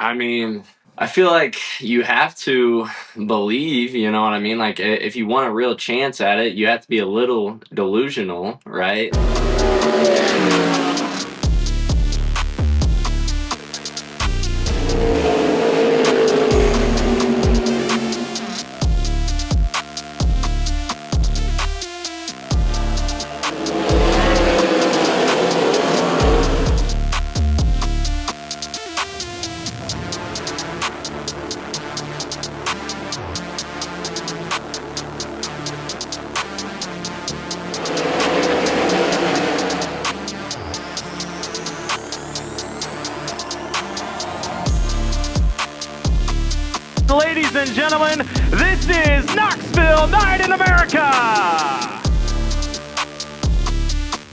I mean, I feel like you have to believe, you know what I mean? Like, if you want a real chance at it, you have to be a little delusional, right? Ladies and gentlemen, this is Knoxville Night in America!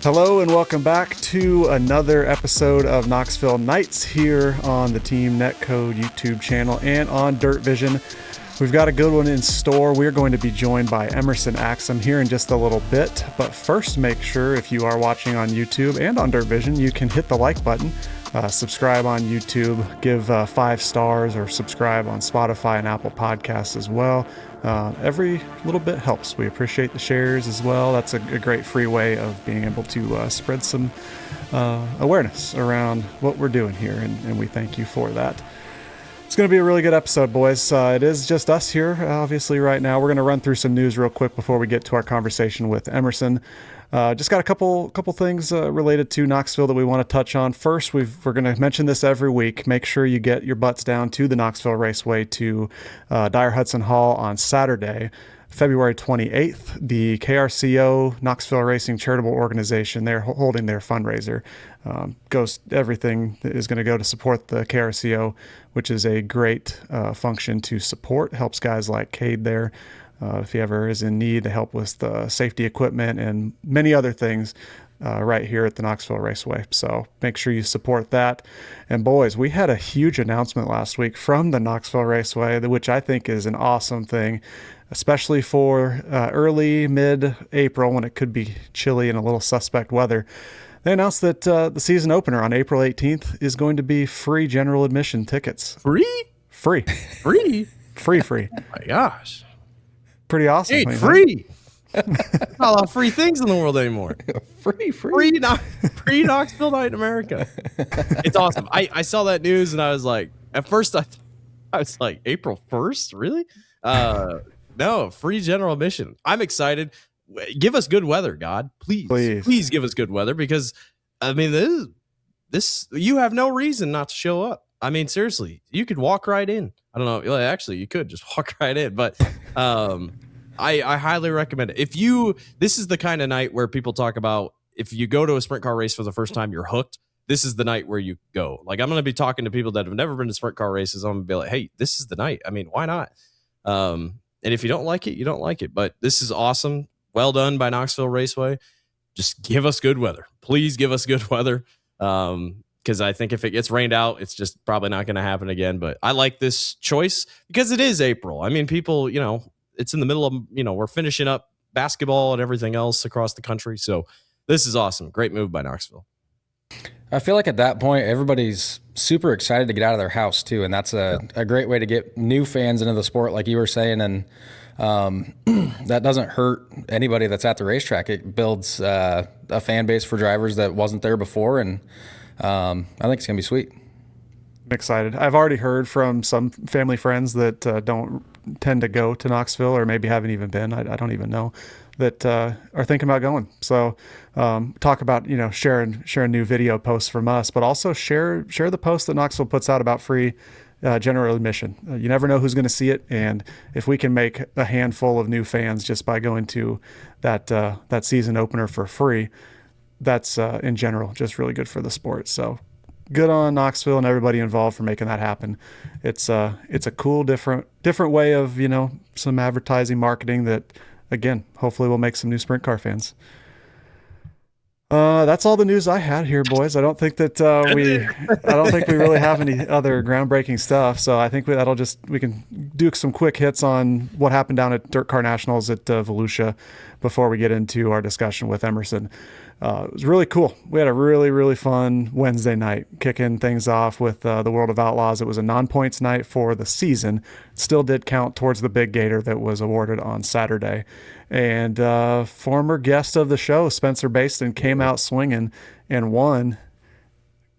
Hello and welcome back to another episode of Knoxville Nights here on the TEAM NETCODE YouTube channel and on Dirt Vision. We've got a good one in store. We're going to be joined by Emerson Axsom here in just a little bit. But first, make sure if you are watching on YouTube and on Dirt Vision, you can hit the like button. Subscribe on YouTube, give 5 stars, or subscribe on Spotify and Apple Podcasts as well. Every little bit helps. We appreciate the shares as well. That's a great free way of being able to spread some awareness around what we're doing here, and we thank you for that. It's going to be a really good episode, boys. It is just us here, obviously, right now. We're going to run through some news real quick before we get to our conversation with Emerson. Just got a couple things related to Knoxville that we want to touch on. First, we're going to mention this every week. Make sure you get your butts down to the Knoxville Raceway to Dyer Hudson Hall on Saturday, February 28th. The KRCO Knoxville Racing Charitable Organization, they're holding their fundraiser. Everything is going to go to support the KRCO, which is a great function to support. Helps guys like Cade there. If he ever is in need, to help with the safety equipment and many other things right here at the Knoxville Raceway. So make sure you support that. And boys, we had a huge announcement last week from the Knoxville Raceway, which I think is an awesome thing, especially for early, mid-April when it could be chilly and a little suspect weather. They announced that the season opener on April 18th is going to be free general admission tickets. Free? Free. Free? Free. Oh my gosh. Pretty awesome. Hey, free. Not a lot of free things in the world anymore. Free Knoxville Night in America. It's awesome. I saw that news and I was like, at first I was like, April 1st? Really? No, free general admission. I'm excited. Give us good weather, God. Please give us good weather, because I mean, this you have no reason not to show up. I mean, seriously, you could walk right in. I don't know. Actually, you could just walk right in, but I highly recommend it. This is the kind of night where people talk about, if you go to a sprint car race for the first time, you're hooked. This is the night where you go. Like, I'm going to be talking to people that have never been to sprint car races. I'm going to be like, hey, this is the night. I mean, why not? And if you don't like it, you don't like it. But this is awesome. Well done by Knoxville Raceway. Just give us good weather. Please give us good weather. Because I think if it gets rained out, it's just probably not going to happen again. But I like this choice because it is April. I mean, people, it's in the middle of, we're finishing up basketball and everything else across the country. So this is awesome. Great move by Knoxville. I feel like at that point, everybody's super excited to get out of their house too. And that's a great way to get new fans into the sport, like you were saying. And that doesn't hurt anybody that's at the racetrack. It builds a fan base for drivers that wasn't there before. And I think it's going to be sweet. I'm excited. I've already heard from some family friends that don't tend to go to Knoxville, or maybe haven't even been. I don't even know, that are thinking about going. So talk about, sharing new video posts from us, but also share the post that Knoxville puts out about free general admission. You never know who's going to see it, and if we can make a handful of new fans just by going to that season opener for free, that's in general just really good for the sport. So good on Knoxville and everybody involved for making that happen. It's a cool, different way of, some advertising marketing that, again, hopefully will make some new sprint car fans. That's all the news I had here, boys. I don't think that we really have any other groundbreaking stuff. So I think we can do some quick hits on what happened down at Dirt Car Nationals at Volusia before we get into our discussion with Emerson. It was really cool. We had a really, really fun Wednesday night, kicking things off with the World of Outlaws. It was a non-points night for the season. Still did count towards the big gator that was awarded on Saturday. And former guest of the show, Spencer Baston, came out swinging and won.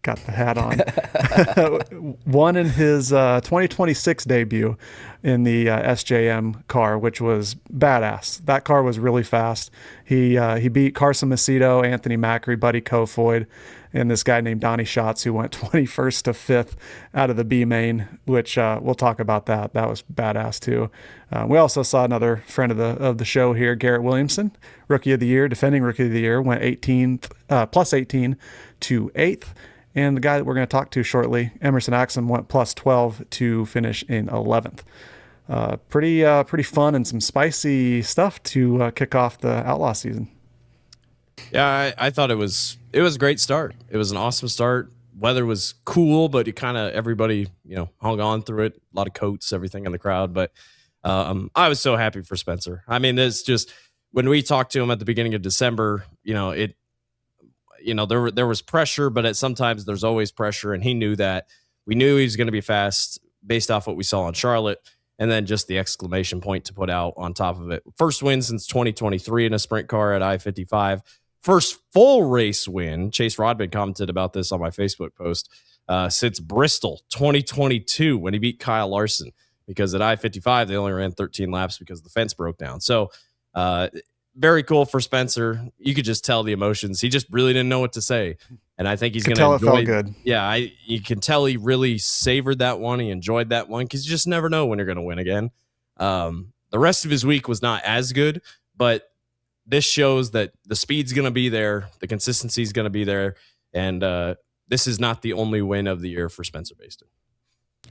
Got the hat on. Won in his 2026 debut in the SJM car, which was badass. That car was really fast. He beat Carson Macedo, Anthony Macri, Buddy Kofoid, and this guy named Donnie Schatz, who went 21st to 5th out of the B main, which we'll talk about that. That was badass too. We also saw another friend of the show here, Garrett Williamson, Rookie of the Year, defending Rookie of the Year, went 18th, plus 18 to 8th. And the guy that we're going to talk to shortly, Emerson Axsom, went plus 12 to finish in 11th. Pretty fun and some spicy stuff to kick off the Outlaw season. Yeah, I thought it was a great start. It was an awesome start. Weather was cool, but it kind of everybody hung on through it. A lot of coats, everything in the crowd. But I was so happy for Spencer. I mean, it's just when we talked to him at the beginning of December, there was pressure, but sometimes there's always pressure, and he knew that. We knew he was going to be fast based off what we saw in Charlotte, and then just the exclamation point to put out on top of it. First win since 2023 in a sprint car at I-55. First full race win. Chase Rodman commented about this on my Facebook post since Bristol 2022 when he beat Kyle Larson, because at I-55 they only ran 13 laps because the fence broke down. So very cool for Spencer. You could just tell the emotions. He just really didn't know what to say. And I think he's going to enjoy. It felt good. Yeah, you can tell he really savored that one. He enjoyed that one because you just never know when you're going to win again. The rest of his week was not as good, but this shows that the speed's going to be there. The consistency is going to be there. And this is not the only win of the year for Spencer Baston.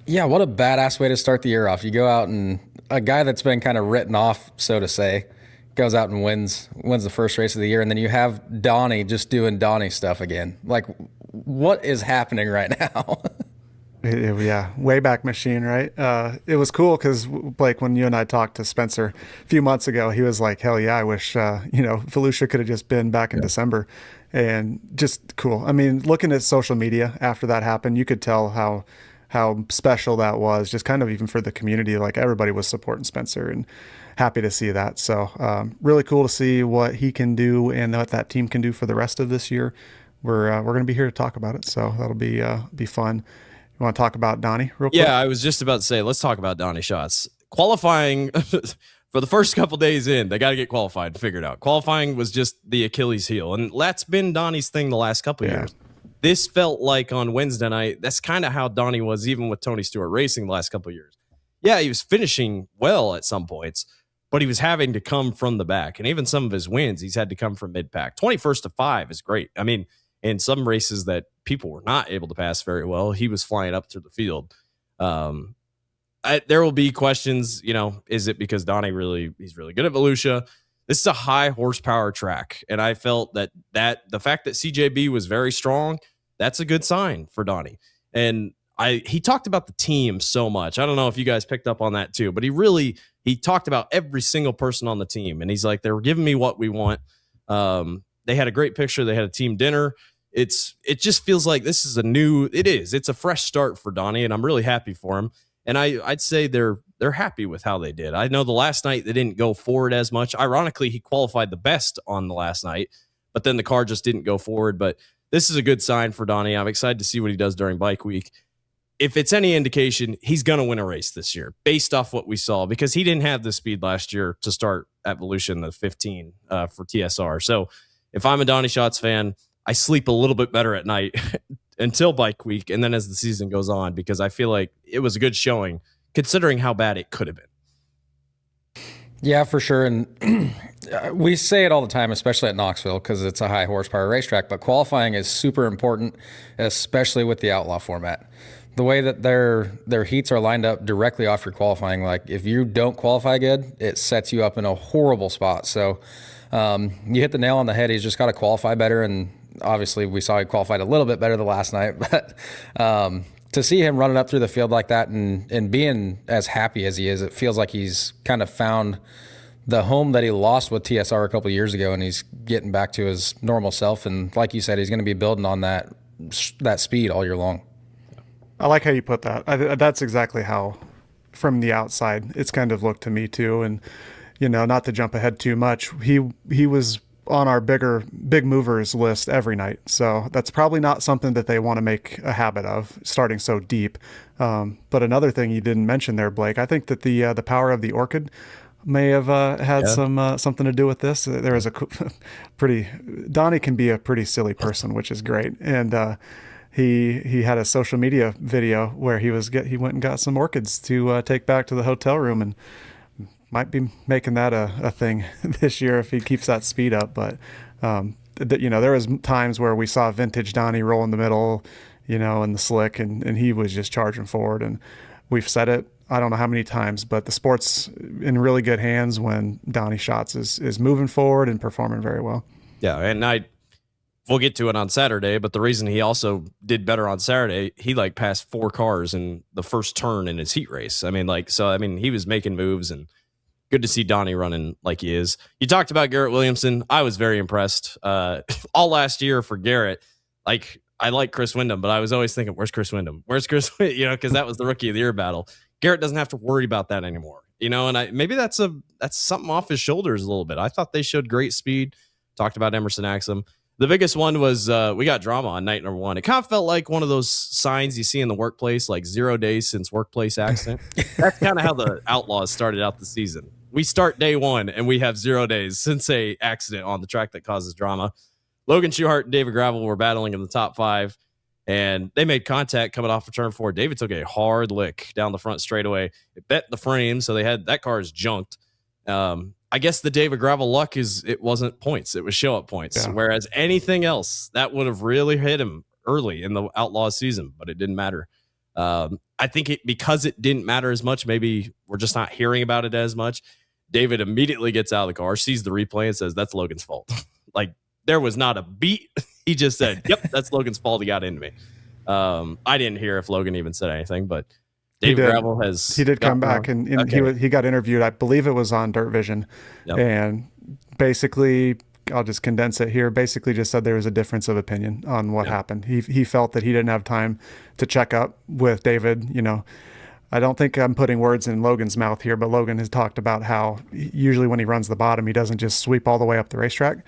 Yeah, what a badass way to start the year off. You go out and a guy that's been kind of written off, so to say, goes out and wins the first race of the year, and then you have Donnie just doing Donnie stuff again. Like, what is happening right now? Yeah, Wayback Machine, right? It was cool because, Blake, when you and I talked to Spencer a few months ago, he was like, hell yeah, I wish, Volusia could have just been back in December. And just cool. I mean, looking at social media after that happened, you could tell how special that was, just kind of even for the community. Like, everybody was supporting Spencer, and happy to see that. So really cool to see what he can do and what that team can do for the rest of this year. We're going to be here to talk about it, so that'll be fun. You want to talk about Donnie real quick? Yeah, I was just about to say, let's talk about Donnie Schatz. Qualifying for the first couple days in, they got to get qualified and figured out. Qualifying was just the Achilles heel, and that's been Donnie's thing the last couple years. This felt like on Wednesday night, that's kind of how Donnie was even with Tony Stewart Racing the last couple of years. Yeah, he was finishing well at some points, but he was having to come from the back. And even some of his wins, he's had to come from mid-pack. 21st to 5 is great. I mean, in some races that people were not able to pass very well, he was flying up through the field. There will be questions, is it because Donnie he's really good at Volusia? This is a high horsepower track. And I felt that the fact that CJB was very strong, that's a good sign for Donnie. And he talked about the team so much. I don't know if you guys picked up on that too, but he talked about every single person on the team. And he's like, they were giving me what we want. They had a great picture. They had a team dinner. It just feels like this is it's a fresh start for Donnie, and I'm really happy for him. And I'd say they're happy with how they did. I know the last night they didn't go forward as much. Ironically, he qualified the best on the last night, but then the car just didn't go forward. But this is a good sign for Donnie. I'm excited to see what he does during bike week. If it's any indication, he's going to win a race this year based off what we saw, because he didn't have the speed last year to start at Volusia, the 15 for TSR. So if I'm a Donnie Schatz fan, I sleep a little bit better at night until bike week, and then as the season goes on, because I feel like it was a good showing considering how bad it could have been. Yeah, for sure. And we say it all the time, especially at Knoxville, because it's a high horsepower racetrack, but qualifying is super important, especially with the outlaw format. The way that their heats are lined up directly off your qualifying, like if you don't qualify good, it sets you up in a horrible spot. So you hit the nail on the head. He's just got to qualify better, and obviously we saw he qualified a little bit better the last night, but to see him running up through the field like that and being as happy as he is, it feels like he's kind of found the home that he lost with TSR a couple of years ago, and he's getting back to his normal self. And like you said, he's going to be building on that speed all year long. I like how you put that. That's exactly how, from the outside, it's kind of looked to me too. And, not to jump ahead too much, he was on our big movers list every night. So that's probably not something that they want to make a habit of, starting so deep. But another thing you didn't mention there, Blake, I think that the power of the orchid may have had something to do with this. There was a Donnie can be a pretty silly person, which is great. And he had a social media video where he went and got some orchids to take back to the hotel room, and might be making that a thing this year if he keeps that speed up. But there was times where we saw vintage Donnie roll in the middle, in the slick, and he was just charging forward. And we've said it, I don't know how many times, but the sport's in really good hands when Donnie Schatz is moving forward and performing very well. Yeah, and we'll get to it on Saturday, but the reason he also did better on Saturday, he passed 4 cars in the first turn in his heat race. He was making moves, and good to see Donnie running like he is. You talked about Garrett Williamson. I was very impressed. All last year for Garrett, I like Chris Windom, but I was always thinking, where's Chris Windom? Where's Chris? Because that was the Rookie of the Year battle. Garrett doesn't have to worry about that anymore. And maybe that's something off his shoulders a little bit. I thought they showed great speed. Talked about Emerson Axsom. The biggest one was we got drama on night number 1. It kind of felt like one of those signs you see in the workplace, like 0 days since workplace accident. That's kind of how the Outlaws started out the season. We start day 1 and we have 0 days since a accident on the track that causes drama. Logan Schuchart and David Gravel were battling in the top 5, and they made contact coming off of turn 4. David took a hard lick down the front straightaway. It bent the frame, so that car is junked. I guess the David Gravel luck it wasn't points. It was show-up points. Yeah. Whereas anything else, that would have really hit him early in the Outlaws season, but it didn't matter. I think because it didn't matter as much, maybe we're just not hearing about it as much. David immediately gets out of the car, sees the replay, and says, that's Logan's fault. There was not a beat. He just said, yep, that's Logan's fault. He got into me. I didn't hear if Logan even said anything, but David Gravel he did come back and he got interviewed. I believe it was on Dirt Vision. Yep. And basically, I'll just condense it here, basically just said there was a difference of opinion on what happened. He felt that he didn't have time to check up with David. I don't think I'm putting words in Logan's mouth here, but Logan has talked about how usually when he runs the bottom, he doesn't just sweep all the way up the racetrack.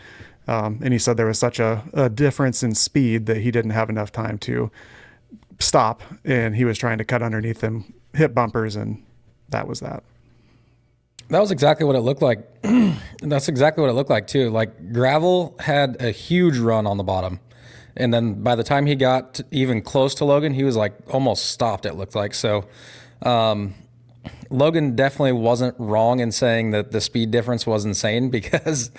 And he said there was such a difference in speed that he didn't have enough time to stop, and he was trying to cut underneath him, hit bumpers, and that was that. That was exactly what it looked like. That's exactly what it looked like too. Gravel had a huge run on the bottom, and then by the time he got even close to Logan, he was almost stopped, it looked like. So Logan definitely wasn't wrong in saying that the speed difference was insane, because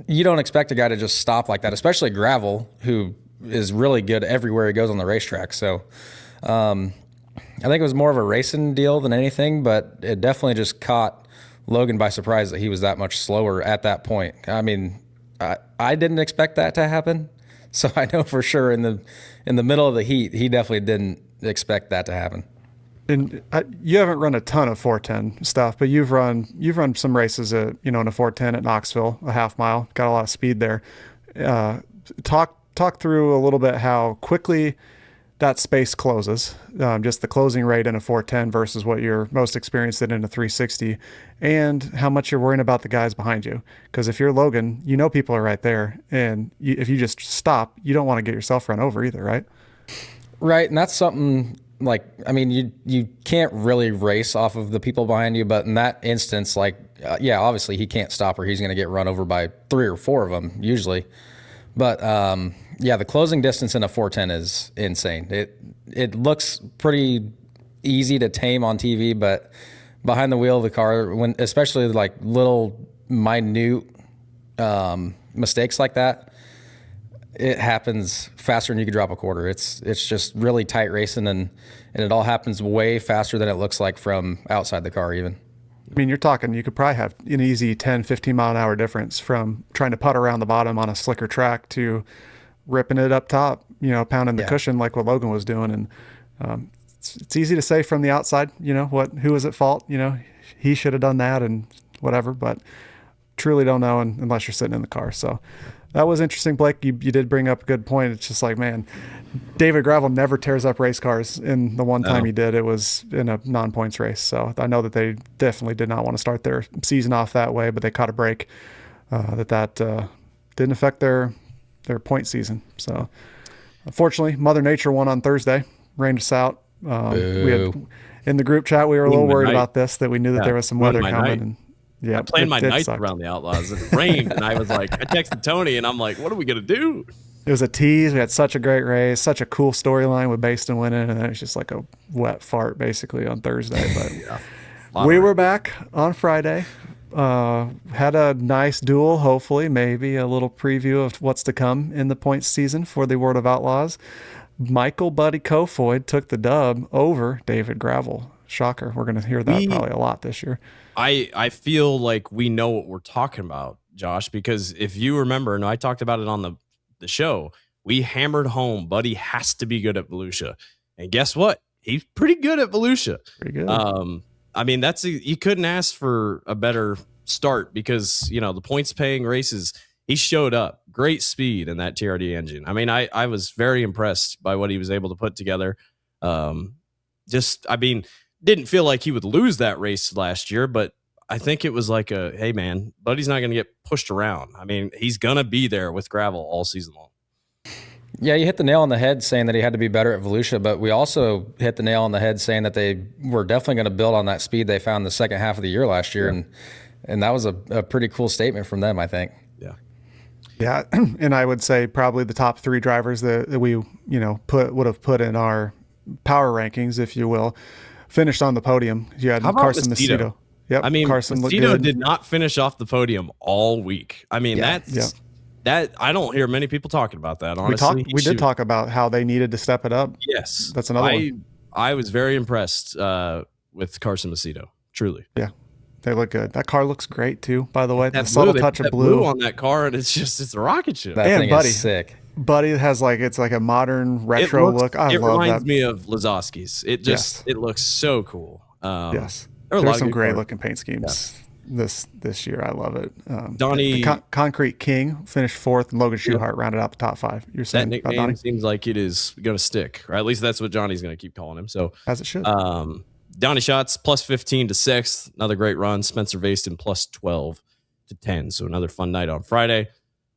you don't expect a guy to just stop like that, especially Gravel, who is really good everywhere he goes on the racetrack. So I think it was more of a racing deal than anything, but it definitely just caught Logan by surprise that he was that much slower at that point. I mean, I didn't expect that to happen. So I know for sure in the middle of the heat, he definitely didn't expect that to happen. And you haven't run a ton of 410 stuff, but you've run some races in a 410 at Knoxville, a half mile, got a lot of speed there. Talk through a little bit how quickly that space closes, just the closing rate in a 410 versus what you're most experienced in a 360, and how much you're worrying about the guys behind you. Because if you're Logan, people are right there, and if you just stop, you don't want to get yourself run over either, right? Right, and that's something you can't really race off of the people behind you, but in that instance, obviously he can't stop or he's going to get run over by 3 or 4 of them usually. But the closing distance in a 410 is insane. It looks pretty easy to tame on TV, but behind the wheel of the car, when especially little minute mistakes like that, it happens faster than you could drop a quarter. It's just really tight racing, and it all happens way faster than it looks like from outside the car even. I mean, you're talking, you could probably have an easy 10, 15 mile an hour difference from trying to putt around the bottom on a slicker track to ripping it up top, pounding the cushion like what Logan was doing. It's easy to say from the outside, who was at fault, he should have done that and whatever, but truly don't know unless you're sitting in the car. So that was interesting, Blake. You did bring up a good point. It's just like, man, David Gravel never tears up race cars. In the one time he did, it was in a non-points race. So I know that they definitely did not want to start their season off that way, but they caught a break that didn't affect their point season. So unfortunately, Mother Nature won on Thursday, rained us out. We had, in the group chat, we were a little worried about this, that we knew that there was some weather coming. And yeah, I planned my nights around the Outlaws. It rained, and I was like, I texted Tony, and I'm like, what are we gonna do? It was a tease. We had such a great race, such a cool storyline with Baston winning, and then it was just like a wet fart basically on Thursday. But we were back on Friday. Had a nice duel, hopefully, maybe a little preview of what's to come in the points season for the World of Outlaws. Michael Buddy Kofoid took the dub over David Gravel. Shocker. We're going to hear that probably a lot this year. I feel like we know what we're talking about, Josh, because if you remember, and I talked about it on the show, we hammered home Buddy has to be good at Volusia. And guess what? He's pretty good at Volusia. Pretty good. I mean, you couldn't ask for a better start because, the points paying races, he showed up. Great speed in that TRD engine. I mean, I was very impressed by what he was able to put together. Didn't feel like he would lose that race last year, but I think it was like hey man, Buddy's not going to get pushed around. I mean, he's going to be there with Gravel all season long. Yeah, you hit the nail on the head saying that he had to be better at Volusia, but we also hit the nail on the head saying that they were definitely going to build on that speed they found the second half of the year last year. And that was a pretty cool statement from them, I think. Yeah. And I would say probably the top three drivers that we, would have put in our power rankings, if you will, finished on the podium. You had Carson Macedo. Yep. I mean, Carson Macedo did not finish off the podium all week. I mean, that I don't hear many people talking about that. Honestly, we did talk about how they needed to step it up. Yes, that's another one. I was very impressed with Carson Macedo. Truly, yeah, they look good. That car looks great too. By the way, that the subtle touch of blue on that car, and it's a rocket ship. That thing is sick. Buddy has it's like a modern retro look. I love that. It reminds me of Lazowski's. It looks so cool. Yes, there's some great looking paint schemes this year. I love it. Donnie, the Concrete King finished fourth, and Logan Schuhart rounded out the top five. You're saying that nickname seems like it is going to stick, or at least that's what Johnny's going to keep calling him. So as it should. Donnie Schatz plus 15 to 6th, another great run. Spencer Vaston plus 12 to 10. So another fun night on Friday.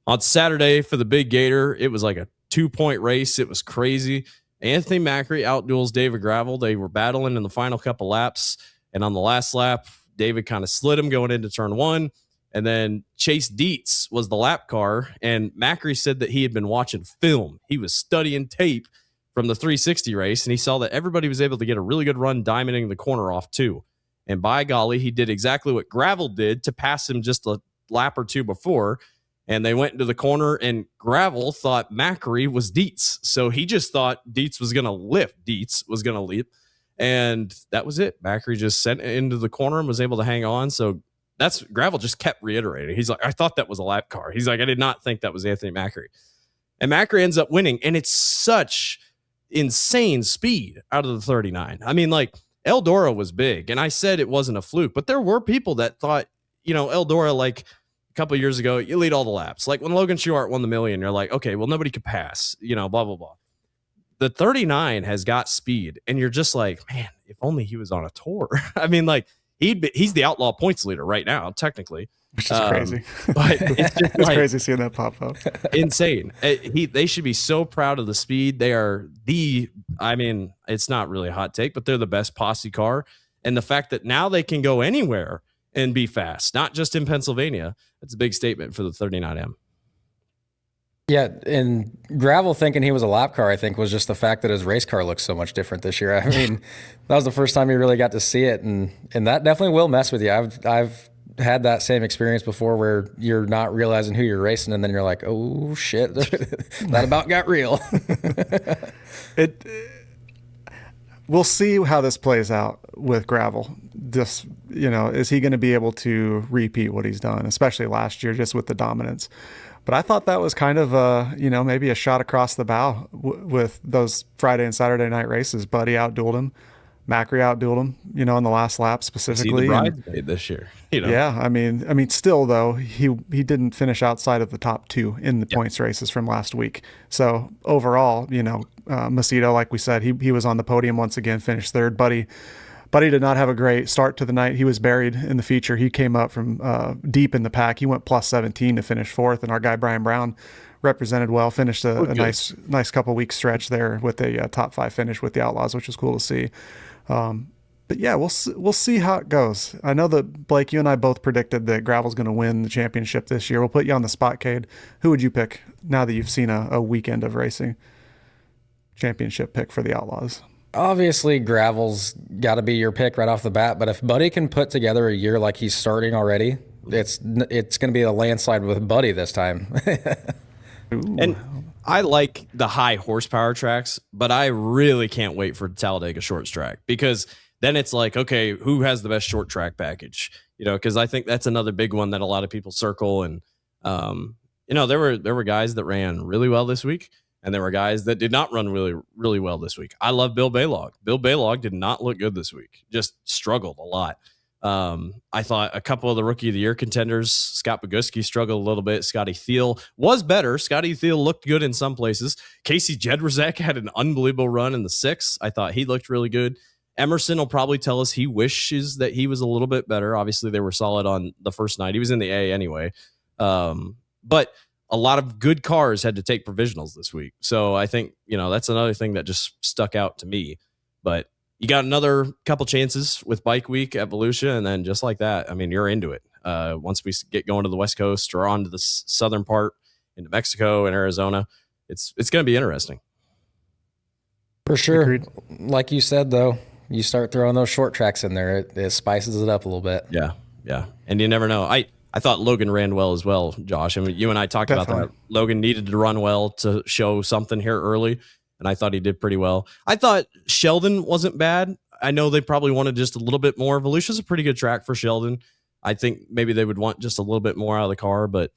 On Saturday for the Big Gator, it was like a 2-point race. It was crazy. Anthony Macri outduels David Gravel. They were battling in the final couple laps. And on the last lap, David kind of slid him going into turn one. And then Chase Dietz was the lap car. And Macri said that he had been watching film. He was studying tape from the 360 race. And he saw that everybody was able to get a really good run diamonding the corner off too. And by golly, he did exactly what Gravel did to pass him just a lap or two before. And they went into the corner, and Gravel thought Macri was Dietz. So he just thought Dietz was going to lift. Dietz was going to leap. And that was it. Macri just sent it into the corner and was able to hang on. So that's Gravel just kept reiterating. He's like, I thought that was a lap car. He's like, I did not think that was Anthony Macri. And Macri ends up winning. And it's such insane speed out of the 39. I mean, Eldora was big. And I said it wasn't a fluke. But there were people that thought, Eldora, couple of years ago, you lead all the laps. Like when Logan Schuhart won the million, you're like, okay, well, nobody could pass, blah, blah, blah. The 39 has got speed, and you're just like, man, if only he was on a tour. I mean, he's the outlaw points leader right now, technically. Which is crazy. But it's just it's crazy seeing that pop up. Insane. They should be so proud of the speed. They are it's not really a hot take, but they're the best posse car. And the fact that now they can go anywhere and be fast, not just in Pennsylvania. That's a big statement for the 39M. Yeah, and Gravel thinking he was a lap car, I think, was just the fact that his race car looks so much different this year. I mean, that was the first time you really got to see it, and that definitely will mess with you. I've had that same experience before where you're not realizing who you're racing, and then you're like, oh, shit, that about got real. We'll see how this plays out with Gravel. Is he going to be able to repeat what he's done, especially last year, just with the dominance? But I thought that was kind of maybe a shot across the bow with those Friday and Saturday night races. Buddy outdueled him. Macri outdueled him, in the last lap specifically. See the bridesmaid this year, Yeah, I mean, still though, he didn't finish outside of the top 2 in the points races from last week. So overall, Macedo, like we said, he was on the podium once again, finished third. Buddy did not have a great start to the night. He was buried in the feature. He came up from deep in the pack. He went plus 17 to finish fourth, and our guy Brian Brown represented well. Finished a nice couple week stretch there with a top 5 finish with the Outlaws, which was cool to see. But yeah, we'll see how it goes. I know that Blake, you and I both predicted that Gravel's going to win the championship this year. We'll put you on the spot, Cade. Who would you pick now that you've seen a weekend of racing? Championship pick for the Outlaws. Obviously, Gravel's got to be your pick right off the bat. But if Buddy can put together a year like he's starting already, it's going to be a landslide with Buddy this time. And I like the high horsepower tracks, but I really can't wait for Talladega short track, because then it's like, okay, who has the best short track package? Because I think that's another big one that a lot of people circle. And there were guys that ran really well this week, and there were guys that did not run really, really well this week. I love Bill Baylog. Bill Baylog did not look good this week. Just struggled a lot. I thought a couple of the Rookie of the Year contenders, Scott Boguski struggled a little bit. Scotty Thiel was better. Scotty Thiel looked good in some places. Casey Jedrzak had an unbelievable run in the 6. I thought he looked really good. Emerson will probably tell us he wishes that he was a little bit better. Obviously, they were solid on the first night. He was in the A anyway. But a lot of good cars had to take provisionals this week. So I think, that's another thing that just stuck out to me. But you got another couple chances with Bike Week at Volusia, and then just like that, I mean, you're into it. Once we get going to the West Coast or on to the southern part into Mexico and Arizona, it's going to be interesting. For sure. Agreed. Like you said, though, you start throwing those short tracks in there, it spices it up a little bit. Yeah. And you never know. I thought Logan ran well as well, Josh. I mean, you and I talked about that. Logan needed to run well to show something here early, and I thought he did pretty well. I thought Sheldon wasn't bad. I know they probably wanted just a little bit more. Volusia's a pretty good track for Sheldon. I think maybe they would want just a little bit more out of the car. But,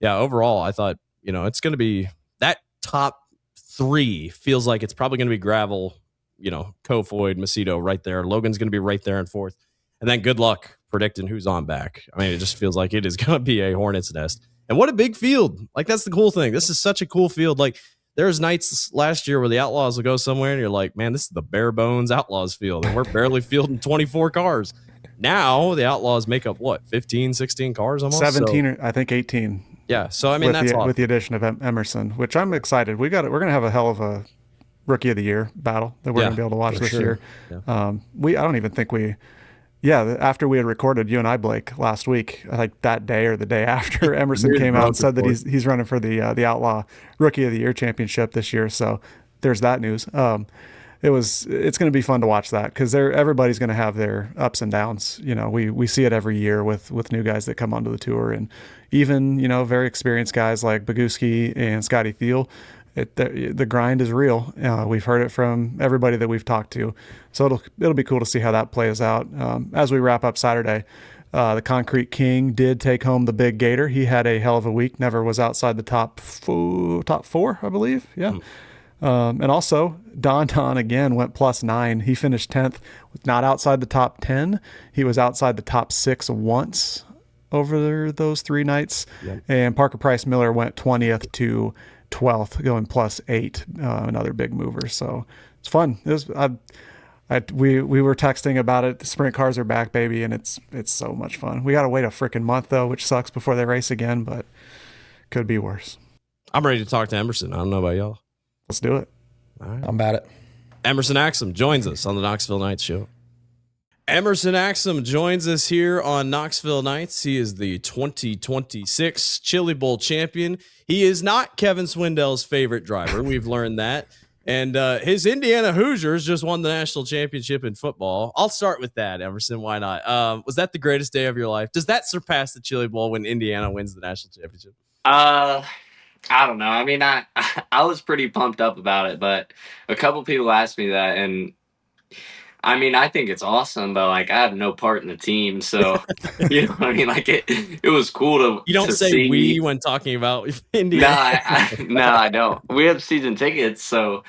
yeah, overall, I thought, it's going to be that top 3 feels like it's probably going to be Gravel, Kofoid, Macedo right there. Logan's going to be right there in 4th. And then good luck predicting who's on back. I mean, it just feels like it is going to be a hornet's nest. And what a big field. Like, that's the cool thing. This is such a cool field. Like, there's nights last year where the Outlaws will go somewhere and you're like, man, this is the bare bones Outlaws field. And we're barely fielding 24 cars. Now the Outlaws make up, 15, 16 cars almost? 17, I think 18. Yeah, so, I mean, that's awesome. With the addition of Emerson, which I'm excited. We're going to have a hell of a Rookie of the Year battle that we're going to be able to watch this year. Yeah. I don't even think after we had recorded, you and I, Blake, last week, like that day or the day after, Emerson came out and said that he's running for the Outlaw Rookie of the Year championship this year. So there's that news. It's going to be fun to watch that, because everybody's going to have their ups and downs. We see it every year with new guys that come onto the tour, and even very experienced guys like Boguski and Scotty Thiel. The grind is real. We've heard it from everybody that we've talked to, so it'll be cool to see how that plays out. As we wrap up Saturday, the Concrete King did take home the big gator. He had a hell of a week. Never was outside the top 4, I believe. Yeah. And also Don again went +9. He finished 10th, not outside the top 10. He was outside the top 6 once over those 3 nights. Yep. And Parker Price Miller went 20th to 12th, going +8, another big mover. So it's fun. We were texting about it. The sprint cars are back, baby, and it's so much fun. We got to wait a freaking month though, which sucks, before they race again, but could be worse. I'm ready to talk to Emerson. I don't know about y'all. Let's do it. All right. I'm about it. Emerson Axsom joins us on the Knoxville Nights show. Emerson Axsom joins us here on Knoxville Nights. He is the 2026 Chili Bowl champion. He is not Kevin Swindell's favorite driver. We've learned that. And his Indiana Hoosiers just won the national championship in football. I'll start with that, Emerson. Why not? Was that the greatest day of your life? Does that surpass the Chili Bowl when Indiana wins the national championship? I don't know. I mean, I was pretty pumped up about it, but a couple people asked me that, and I mean, I think it's awesome, but like I have no part in the team, so you know what I mean. Like it was cool You don't to say we see. when talking about No, Indiana. no, I don't. We have season tickets, so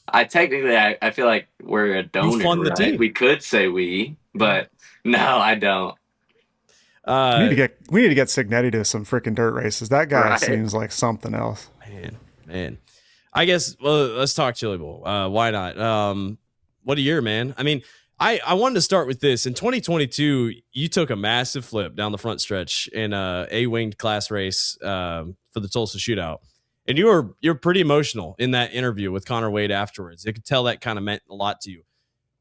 I technically, I feel like we're a You donor, fund the right? team. We could say we, but no, I don't. We need to get Signetti to some freaking dirt races. That guy Right. seems like something else. Man. I guess, well, let's talk Chili Bowl. Why not? What a year, man. I mean, I wanted to start with this. In 2022, you took a massive flip down the front stretch in a winged class race for the Tulsa Shootout. And you're pretty emotional in that interview with Connor Wade afterwards. You could tell that kind of meant a lot to you.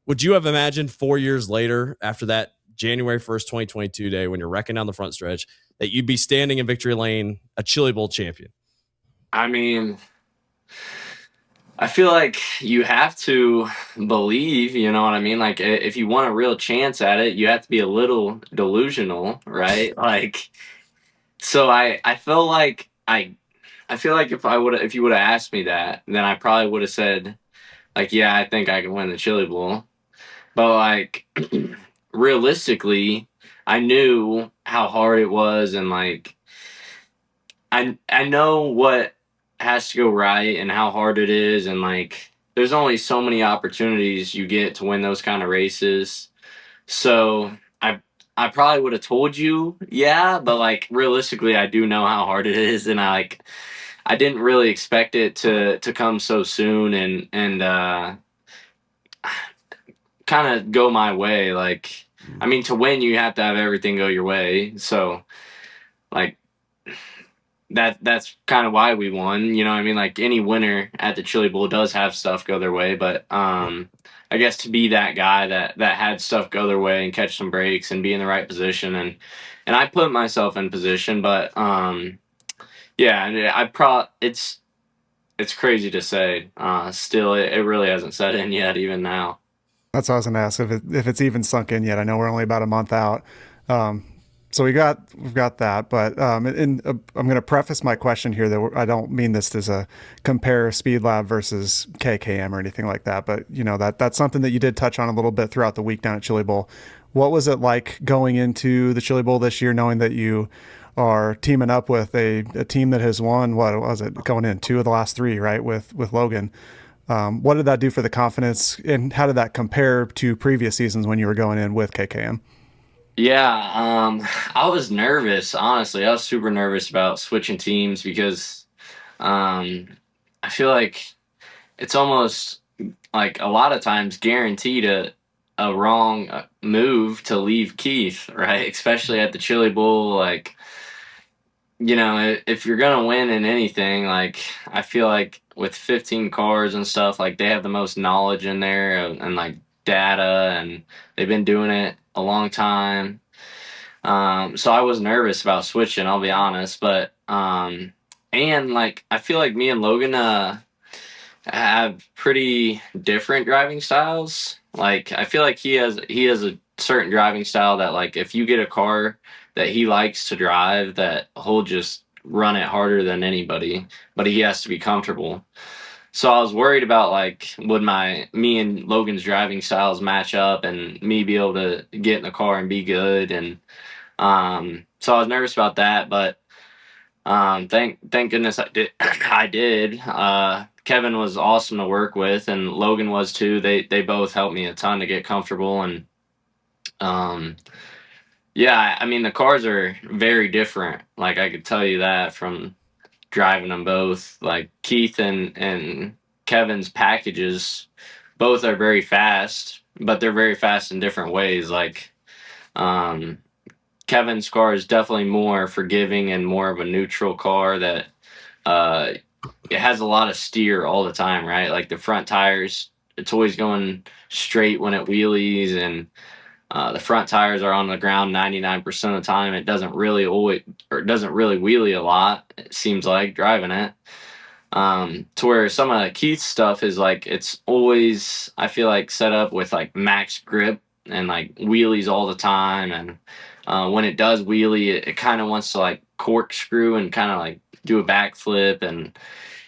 Would you have imagined 4 years later, after that January 1st, 2022 day, when you're wrecking down the front stretch, that you'd be standing in victory lane, a Chili Bowl champion? I mean, I feel like you have to believe, you know what I mean? Like if you want a real chance at it, you have to be a little delusional, right? Like, so I feel like I feel like if you would have asked me that, then I probably would have said like, yeah, I think I can win the Chili Bowl. But like realistically, I knew how hard it was, and like I know what has to go right and how hard it is, and like there's only so many opportunities you get to win those kind of races. So I probably would have told you, yeah, but like realistically, I do know how hard it is, and I didn't really expect it to come so soon, and kind of go my way. Like, I mean, to win, you have to have everything go your way. So, like, that's kind of why we won. You know what I mean? Like, any winner at the Chili Bowl does have stuff go their way. But I guess to be that guy that had stuff go their way and catch some breaks and be in the right position. And I put myself in position. But, yeah, it's crazy to say. Still, it really hasn't set in yet, even now. That's what I was going to ask if it's even sunk in yet. I know we're only about a month out. So we've got that, but I'm going to preface my question here that I don't mean this as a compare SpeedLab versus KKM or anything like that, but you know that's something that you did touch on a little bit throughout the week down at Chili Bowl. What was it like going into the Chili Bowl this year, knowing that you are teaming up with a team that has won, what was it, going in 2 of the last 3, right, with Logan? What did that do for the confidence, and how did that compare to previous seasons when you were going in with KKM? Yeah, I was nervous, honestly. I was super nervous about switching teams because I feel like it's almost like a lot of times guaranteed a wrong move to leave Keith, right? Especially at the Chili Bowl. Like, you know, if you're going to win in anything, like, I feel like with 15 cars and stuff, like, they have the most knowledge in there and like data, and they've been doing it a long time. So I was nervous about switching, I'll be honest, but and like I feel like me and Logan have pretty different driving styles. Like I feel like he has a certain driving style that like if you get a car that he likes to drive, that he'll just run it harder than anybody, but he has to be comfortable. So I was worried about like would me and Logan's driving styles match up and me be able to get in the car and be good, and so I was nervous about that, but thank goodness I did. I did. Kevin was awesome to work with, and Logan was too. They both helped me a ton to get comfortable, and yeah, I mean the cars are very different. Like I could tell you that from driving them both. Like Keith and Kevin's packages both are very fast, but they're very fast in different ways. Like Kevin's car is definitely more forgiving and more of a neutral car that it has a lot of steer all the time, right? Like the front tires, it's always going straight when it wheelies, and the front tires are on the ground 99% of the time. It doesn't really wheelie a lot, it seems like, driving it. To where some of Keith's stuff is like it's always, I feel like, set up with like max grip and like wheelies all the time, and when it does wheelie, it kind of wants to like corkscrew and kind of like do a backflip, and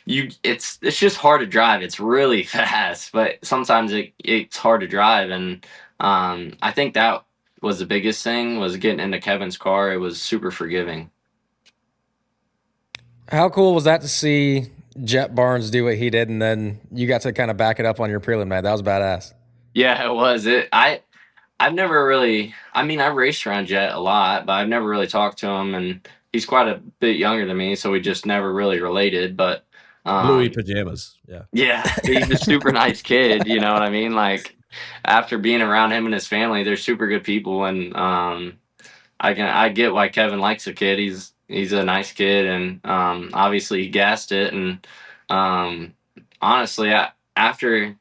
it's just hard to drive. It's really fast, but sometimes it's hard to drive. And I think that was the biggest thing, was getting into Kevin's car. It was super forgiving. How cool was that to see Jet Barnes do what he did, and then you got to kind of back it up on your prelim night? That was badass. Yeah, it was. I've never really, I mean, I raced around Jet a lot, but I've never really talked to him, and he's quite a bit younger than me, so we just never really related. But Bluey pajamas. Yeah. yeah, he's a super nice kid. You know what I mean? Like, after being around him and his family, they're super good people, and I get why Kevin likes the kid. He's a nice kid, and obviously he gassed it. And honestly, after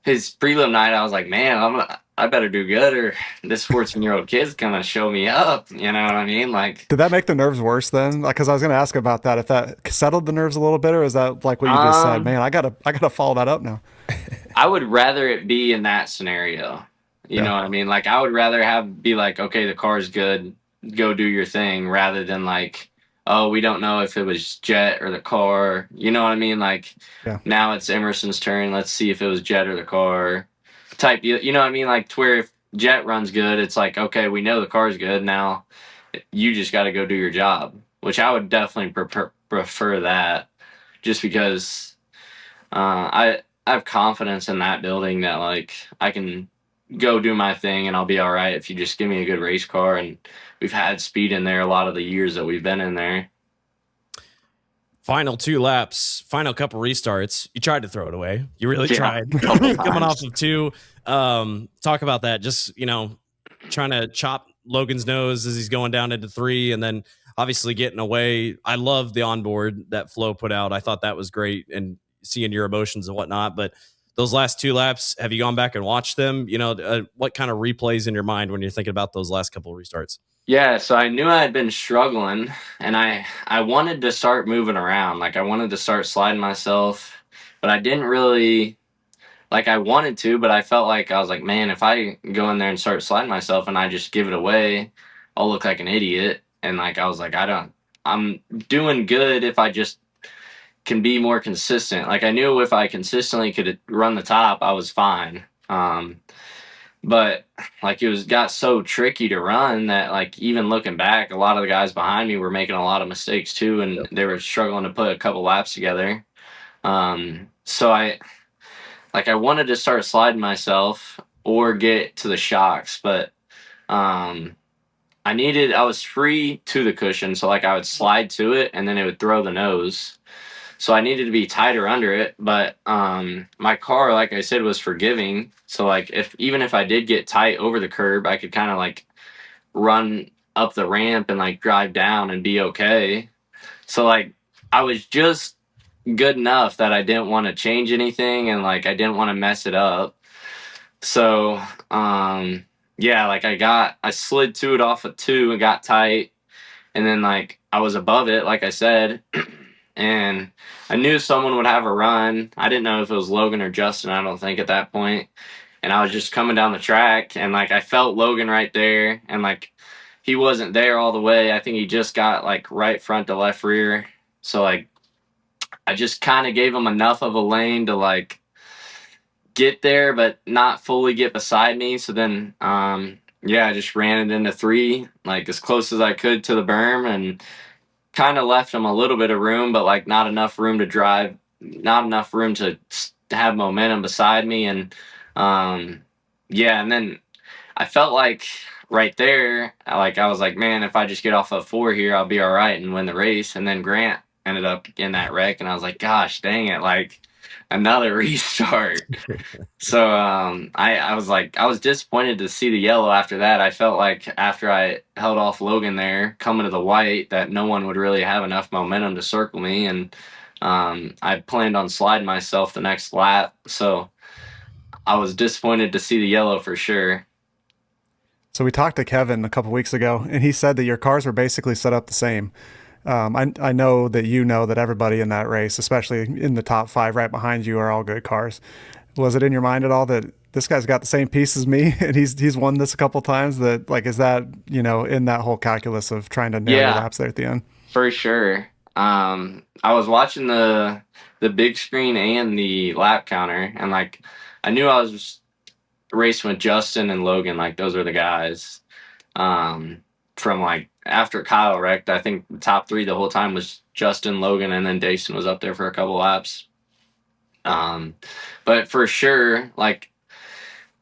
his prelim night, I was like, man, I better do good, or this 14-year-old kid's gonna show me up. You know what I mean? Like, Did that make the nerves worse then? Like, because I was going to ask about that. If that settled the nerves a little bit, or is that like what you just said? Man, I gotta follow that up now. I would rather it be in that scenario. You know what I mean? Like, I would rather be like, okay, the car's good, go do your thing, rather than like, oh, we don't know if it was Jet or the car. You know what I mean? Like, now it's Emerson's turn. Let's see if it was Jet or the car. Type, you know what I mean? Like, to where if Jet runs good, it's like, okay, we know the car's good. Now you just got to go do your job, which I would definitely prefer that, just because I have confidence in that building that, like, I can go do my thing and I'll be all right if you just give me a good race car. And we've had speed in there a lot of the years that we've been in there. Final 2 laps, final couple restarts. You tried to throw it away. You really tried. Coming off of 2. Talk about that. Just, you know, trying to chop Logan's nose as he's going down into 3, and then obviously getting away. I love the onboard that Flo put out. I thought that was great, and seeing your emotions and whatnot. But those last 2 laps, have you gone back and watched them? You know, what kind of replays in your mind when you're thinking about those last couple of restarts? Yeah, so I knew I had been struggling, and I wanted to start moving around. Like, I wanted to start sliding myself, but I didn't really, like, I wanted to, but I felt like, I was like, man, if I go in there and start sliding myself and I just give it away, I'll look like an idiot. And, like, I was like, I'm doing good if I just can be more consistent. Like, I knew if I consistently could run the top, I was fine. But like, got so tricky to run that, like, even looking back, a lot of the guys behind me were making a lot of mistakes too, and they were struggling to put a couple laps together. So I wanted to start sliding myself or get to the shocks, but I was free to the cushion, so like I would slide to it and then it would throw the nose. So I needed to be tighter under it, but my car, like I said, was forgiving. So like, even if I did get tight over the curb, I could kind of like run up the ramp and like drive down and be okay. So like, I was just good enough that I didn't want to change anything, and like I didn't want to mess it up. So yeah, like I slid to it off of 2 and got tight, and then like I was above it, like I said. And I knew someone would have a run. I didn't know if it was Logan or Justin, I don't think, at that point. And I was just coming down the track, and like I felt Logan right there, and like he wasn't there all the way. I think he just got like right front to left rear. So like I just kind of gave him enough of a lane to like get there, but not fully get beside me. So then yeah, I just ran it into 3, like as close as I could to the berm, and kind of left him a little bit of room, but like not enough room to drive, not enough room to have momentum beside me. And yeah, and then I felt like right there, like I was like, man, if I just get off of 4 here, I'll be all right and win the race. And then Grant ended up in that wreck, and I was like, gosh dang it, like another restart. So I was disappointed to see the yellow after that. I felt like after I held off Logan there, coming to the white, that no one would really have enough momentum to circle me, and I planned on sliding myself the next lap. So I was disappointed to see the yellow for sure. So we talked to Kevin a couple weeks ago, and he said that your cars were basically set up the same. I know that you know that everybody in that race, especially in the top 5 right behind you, are all good cars. Was it in your mind at all that this guy's got the same piece as me and he's won this a couple times? That like, is that, you know, in that whole calculus of trying to nail your laps there at the end? For sure. I was watching the big screen and the lap counter, and like I knew I was racing with Justin and Logan. Like those are the guys. From like after Kyle wrecked, I think the top 3 the whole time was Justin, Logan, and then Dayson was up there for a couple laps. But for sure, like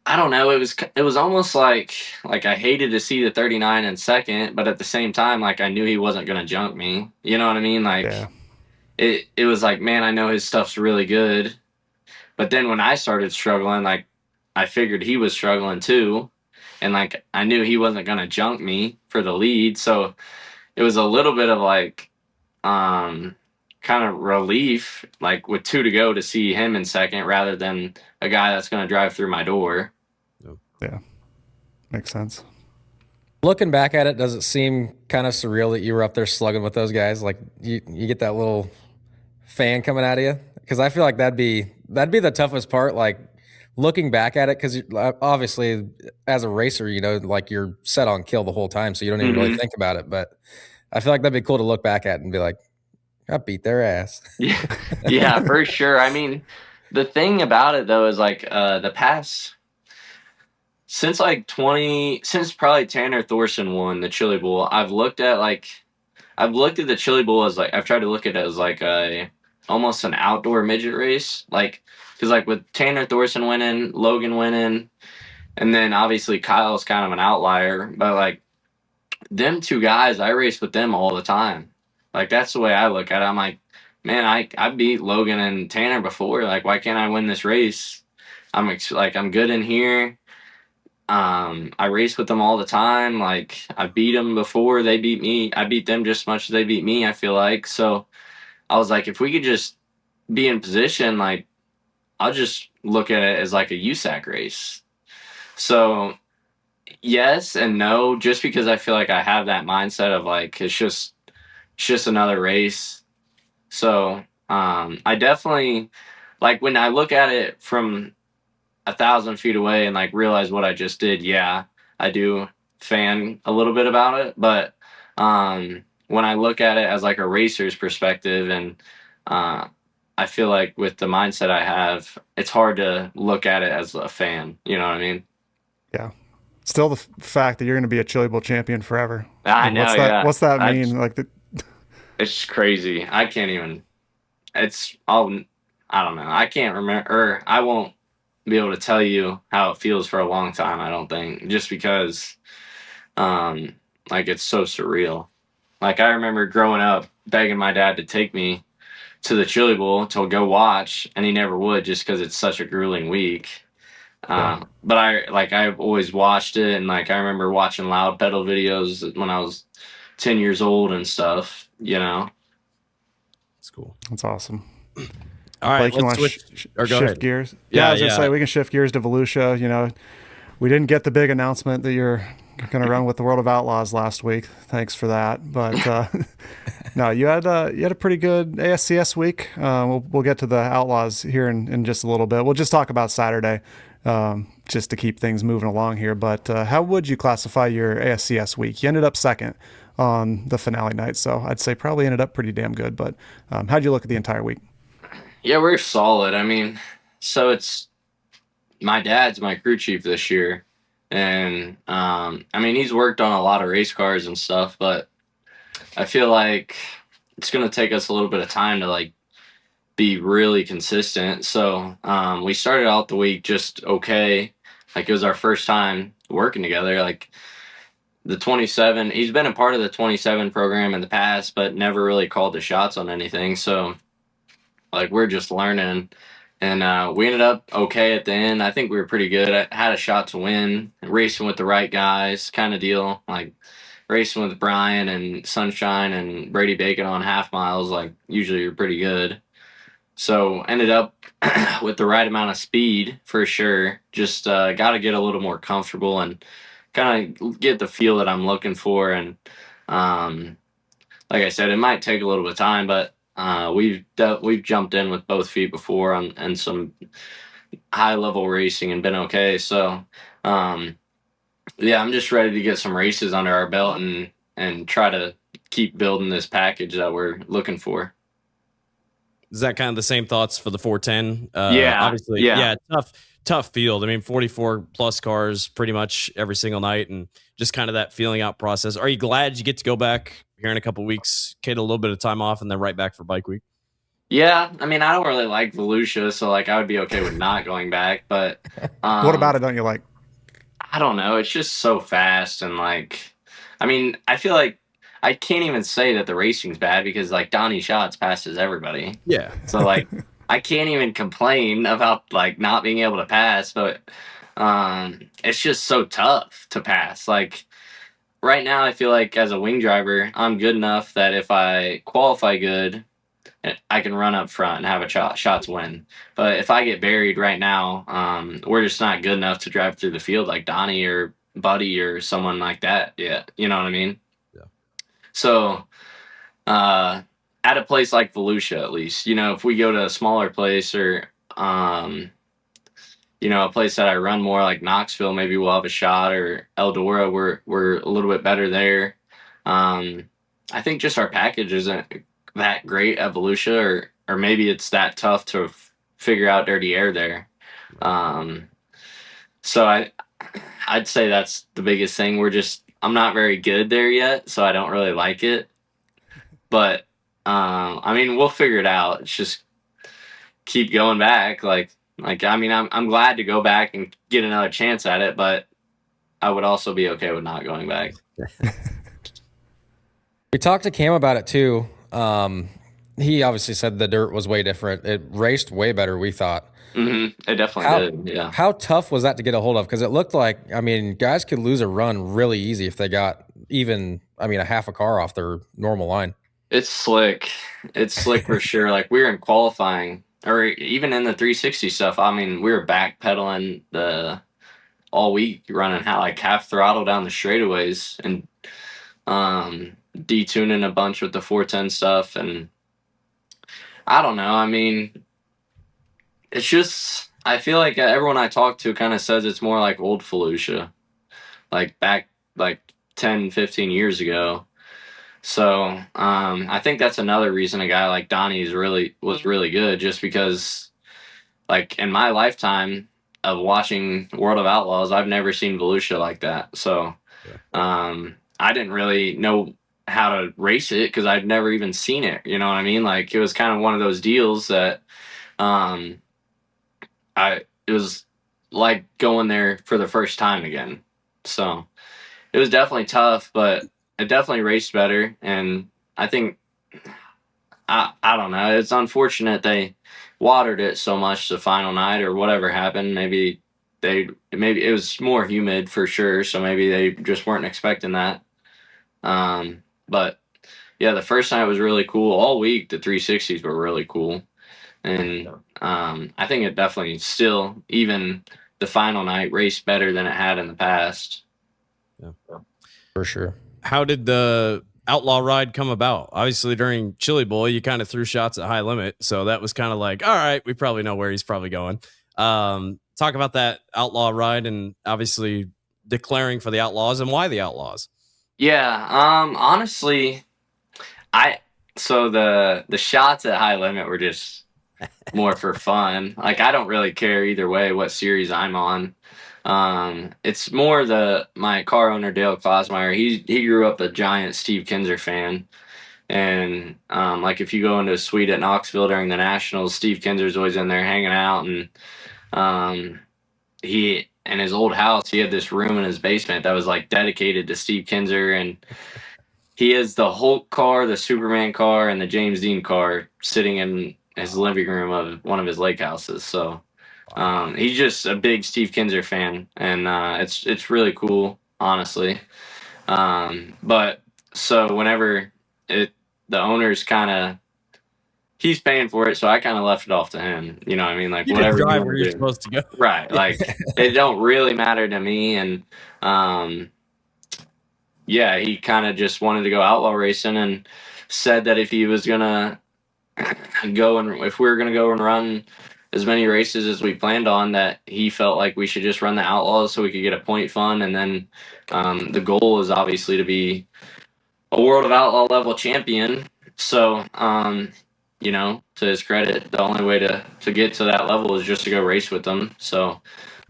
I don't know, it was almost like I hated to see the 39 in second, but at the same time, like I knew he wasn't gonna jump me. You know what I mean? Like Yeah. it was like, man, I know his stuff's really good. But then when I started struggling, like I figured he was struggling too. And like I knew he wasn't gonna junk me for the lead. So it was a little bit of like kind of relief, like with 2 to go, to see him in second rather than a guy that's gonna drive through my door. Yeah. Makes sense. Looking back at it, does it seem kind of surreal that you were up there slugging with those guys? Like you get that little fan coming out of you? Because I feel like that'd be the toughest part. Like looking back at it, because obviously as a racer, you know, like you're set on kill the whole time, so you don't even really think about it. But I feel like that'd be cool to look back at and be like, I beat their ass. Yeah, for sure. I mean, the thing about it though is like the past since probably Tanner Thorson won the Chili Bowl, I've looked at the Chili Bowl as like I've tried to look at it as like a almost an outdoor midget race, like because like with Tanner Thorson winning, Logan winning, and then obviously Kyle's kind of an outlier, but like them 2 guys, I race with them all the time. Like that's the way I look at it. I'm like, man, I beat Logan and Tanner before. Like, why can't I win this race? I'm good in here. I race with them all the time. Like I beat them before they beat me. I beat them just as much as they beat me, I feel like. So I was like, if we could just be in position, like I'll just look at it as like a USAC race. So yes and no, just because I feel like I have that mindset of like it's just another race. So I definitely like when I look at it from 1,000 feet away and like realize what I just did. Yeah, I do fan a little bit about it, but when I look at it as like a racer's perspective, and I feel like with the mindset I have, it's hard to look at it as a fan. You know what I mean? Yeah. Still the fact that you're going to be a Chili Bowl champion forever. I know. What's that mean? Like it's crazy. I can't even. I don't know. I can't remember. Or I won't be able to tell you how it feels for a long time. I don't think, just because, like it's so surreal. Like I remember growing up begging my dad to take me to the Chili Bowl to go watch, and he never would, just because it's such a grueling week. But I've always watched it, and like I remember watching loud pedal videos when I was 10 years old and stuff. You know, It's cool. That's awesome. All right, Blake, you let's want switch. to Go shift ahead. gears? Yeah, I was gonna yeah. say we can shift gears to Volusia. You know, we didn't get the big announcement that you're going to run with the World of Outlaws last week. Thanks for that. But no, you had a pretty good ASCS week. We'll get to the Outlaws here in just a little bit. We'll just talk about Saturday, just to keep things moving along here. But how would you classify your ASCS week? You ended up second on the finale night, so I'd say probably ended up pretty damn good. But how'd you look at the entire week? yeah, we're solid. I mean, so it's my dad's my crew chief this year, and I mean he's worked on a lot of race cars and stuff, but I feel like it's gonna take us a little bit of time to like be really consistent. So we started out the week just okay. Like it was our first time working together. Like the 27, he's been a part of the 27 program in the past, but never really called the shots on anything. So like we're just learning, and we ended up okay at the end. I think we were pretty good. I had a shot to win, racing with the right guys, kind of deal. Like racing with Brian and Sunshine and Brady Bacon on half miles. Like usually you're pretty good. So ended up with the right amount of speed for sure. Just got to get a little more comfortable and kind of get the feel that I'm looking for. And like I said, it might take a little bit of time, but we've jumped in with both feet before and some high level racing and been okay. So yeah, I'm just ready to get some races under our belt and try to keep building this package that we're looking for. Is that kind of the same thoughts for the 410? Yeah, Obviously, yeah. tough field. I mean, 44 plus cars pretty much every single night, and just kind of that feeling out process. Are you glad you get to go back here in a couple weeks, get a little bit of time off, and then right back for bike week? Yeah, I mean, I don't really like Volusia, so like I would be okay with not going back. But What about it don't you like? I don't know. It's just so fast, and like, I mean, I feel like I can't even say that the racing's bad because like Donnie Schatz passes everybody. Yeah. So like, I can't even complain about like not being able to pass, but it's just so tough to pass. Like right now, I feel like as a wing driver, I'm good enough that if I qualify good, I can run up front and have a shots win. But if I get buried right now, we're just not good enough to drive through the field like Donnie or Buddy or someone like that yet. You know what I mean? Yeah. So at a place like Volusia, at least, you know, if we go to a smaller place or, you know, a place that I run more like Knoxville, maybe we'll have a shot, or Eldora, we're a little bit better there. I think just our package isn't that great at Volusia, or maybe it's that tough to figure out dirty air there. So I'd say that's the biggest thing. I'm not very good there yet, so I don't really like it. But I mean, we'll figure it out. It's just keep going back. Like I mean, I'm glad to go back and get another chance at it, but I would also be okay with not going back. We talked to Cam about it too. He obviously said the dirt was way different. It raced way better, we thought. Mm-hmm. It definitely did, yeah. How tough was that to get a hold of? Because it looked like, I mean, guys could lose a run really easy if they got even, I mean, a half a car off their normal line. It's slick. It's slick for sure. Like we were in qualifying, or even in the 360 stuff. I mean, we were backpedaling all week, running like half throttle down the straightaways and detuning a bunch with the 410 stuff. And I don't know. I mean, it's just, I feel like everyone I talk to kind of says it's more like old Volusia, like back like 10, 15 years ago. So I think that's another reason a guy like Donnie was really good, just because like in my lifetime of watching World of Outlaws, I've never seen Volusia like that. So I didn't really know how to race it because I'd never even seen it. You know what I mean? Like it was kind of one of those deals that it was like going there for the first time again. So it was definitely tough, but it definitely raced better. And I think, I don't know, it's unfortunate they watered it so much the final night or whatever happened. Maybe it was more humid for sure. So maybe they just weren't expecting that. But yeah, the first night was really cool. All week, the 360s were really cool. And I think it definitely still, even the final night, raced better than it had in the past. Yeah, for sure. How did the Outlaw ride come about? Obviously, during Chili Bowl, you kind of threw shots at High Limit, so that was kind of like, all right, we probably know where he's probably going. Talk about that Outlaw ride and obviously declaring for the Outlaws and why the Outlaws. Yeah, honestly, so the shots at High Limit were just more for fun. Like I don't really care either way what series I'm on. It's more my car owner Dale Klosmeyer. He grew up a giant Steve Kinser fan, and like if you go into a suite at Knoxville during the Nationals, Steve Kinser's always in there hanging out. And he in his old house, he had this room in his basement that was like dedicated to Steve Kinser, and he has the Hulk car, the Superman car, and the James Dean car sitting in his living room of one of his lake houses. So he's just a big Steve Kinser fan, and it's really cool, honestly. But so whenever the owner's he's paying for it, so I kind of left it off to him. You know what I mean? Like You whatever drive you where wanna you're do. supposed to go. Right. Like it don't really matter to me. And yeah, he kind of just wanted to go outlaw racing and said that if he was gonna if we were gonna go and run as many races as we planned on, that he felt like we should just run the Outlaws so we could get a point fund. And then the goal is obviously to be a World of Outlaw level champion. So, you know, to his credit, the only way to get to that level is just to go race with them. So,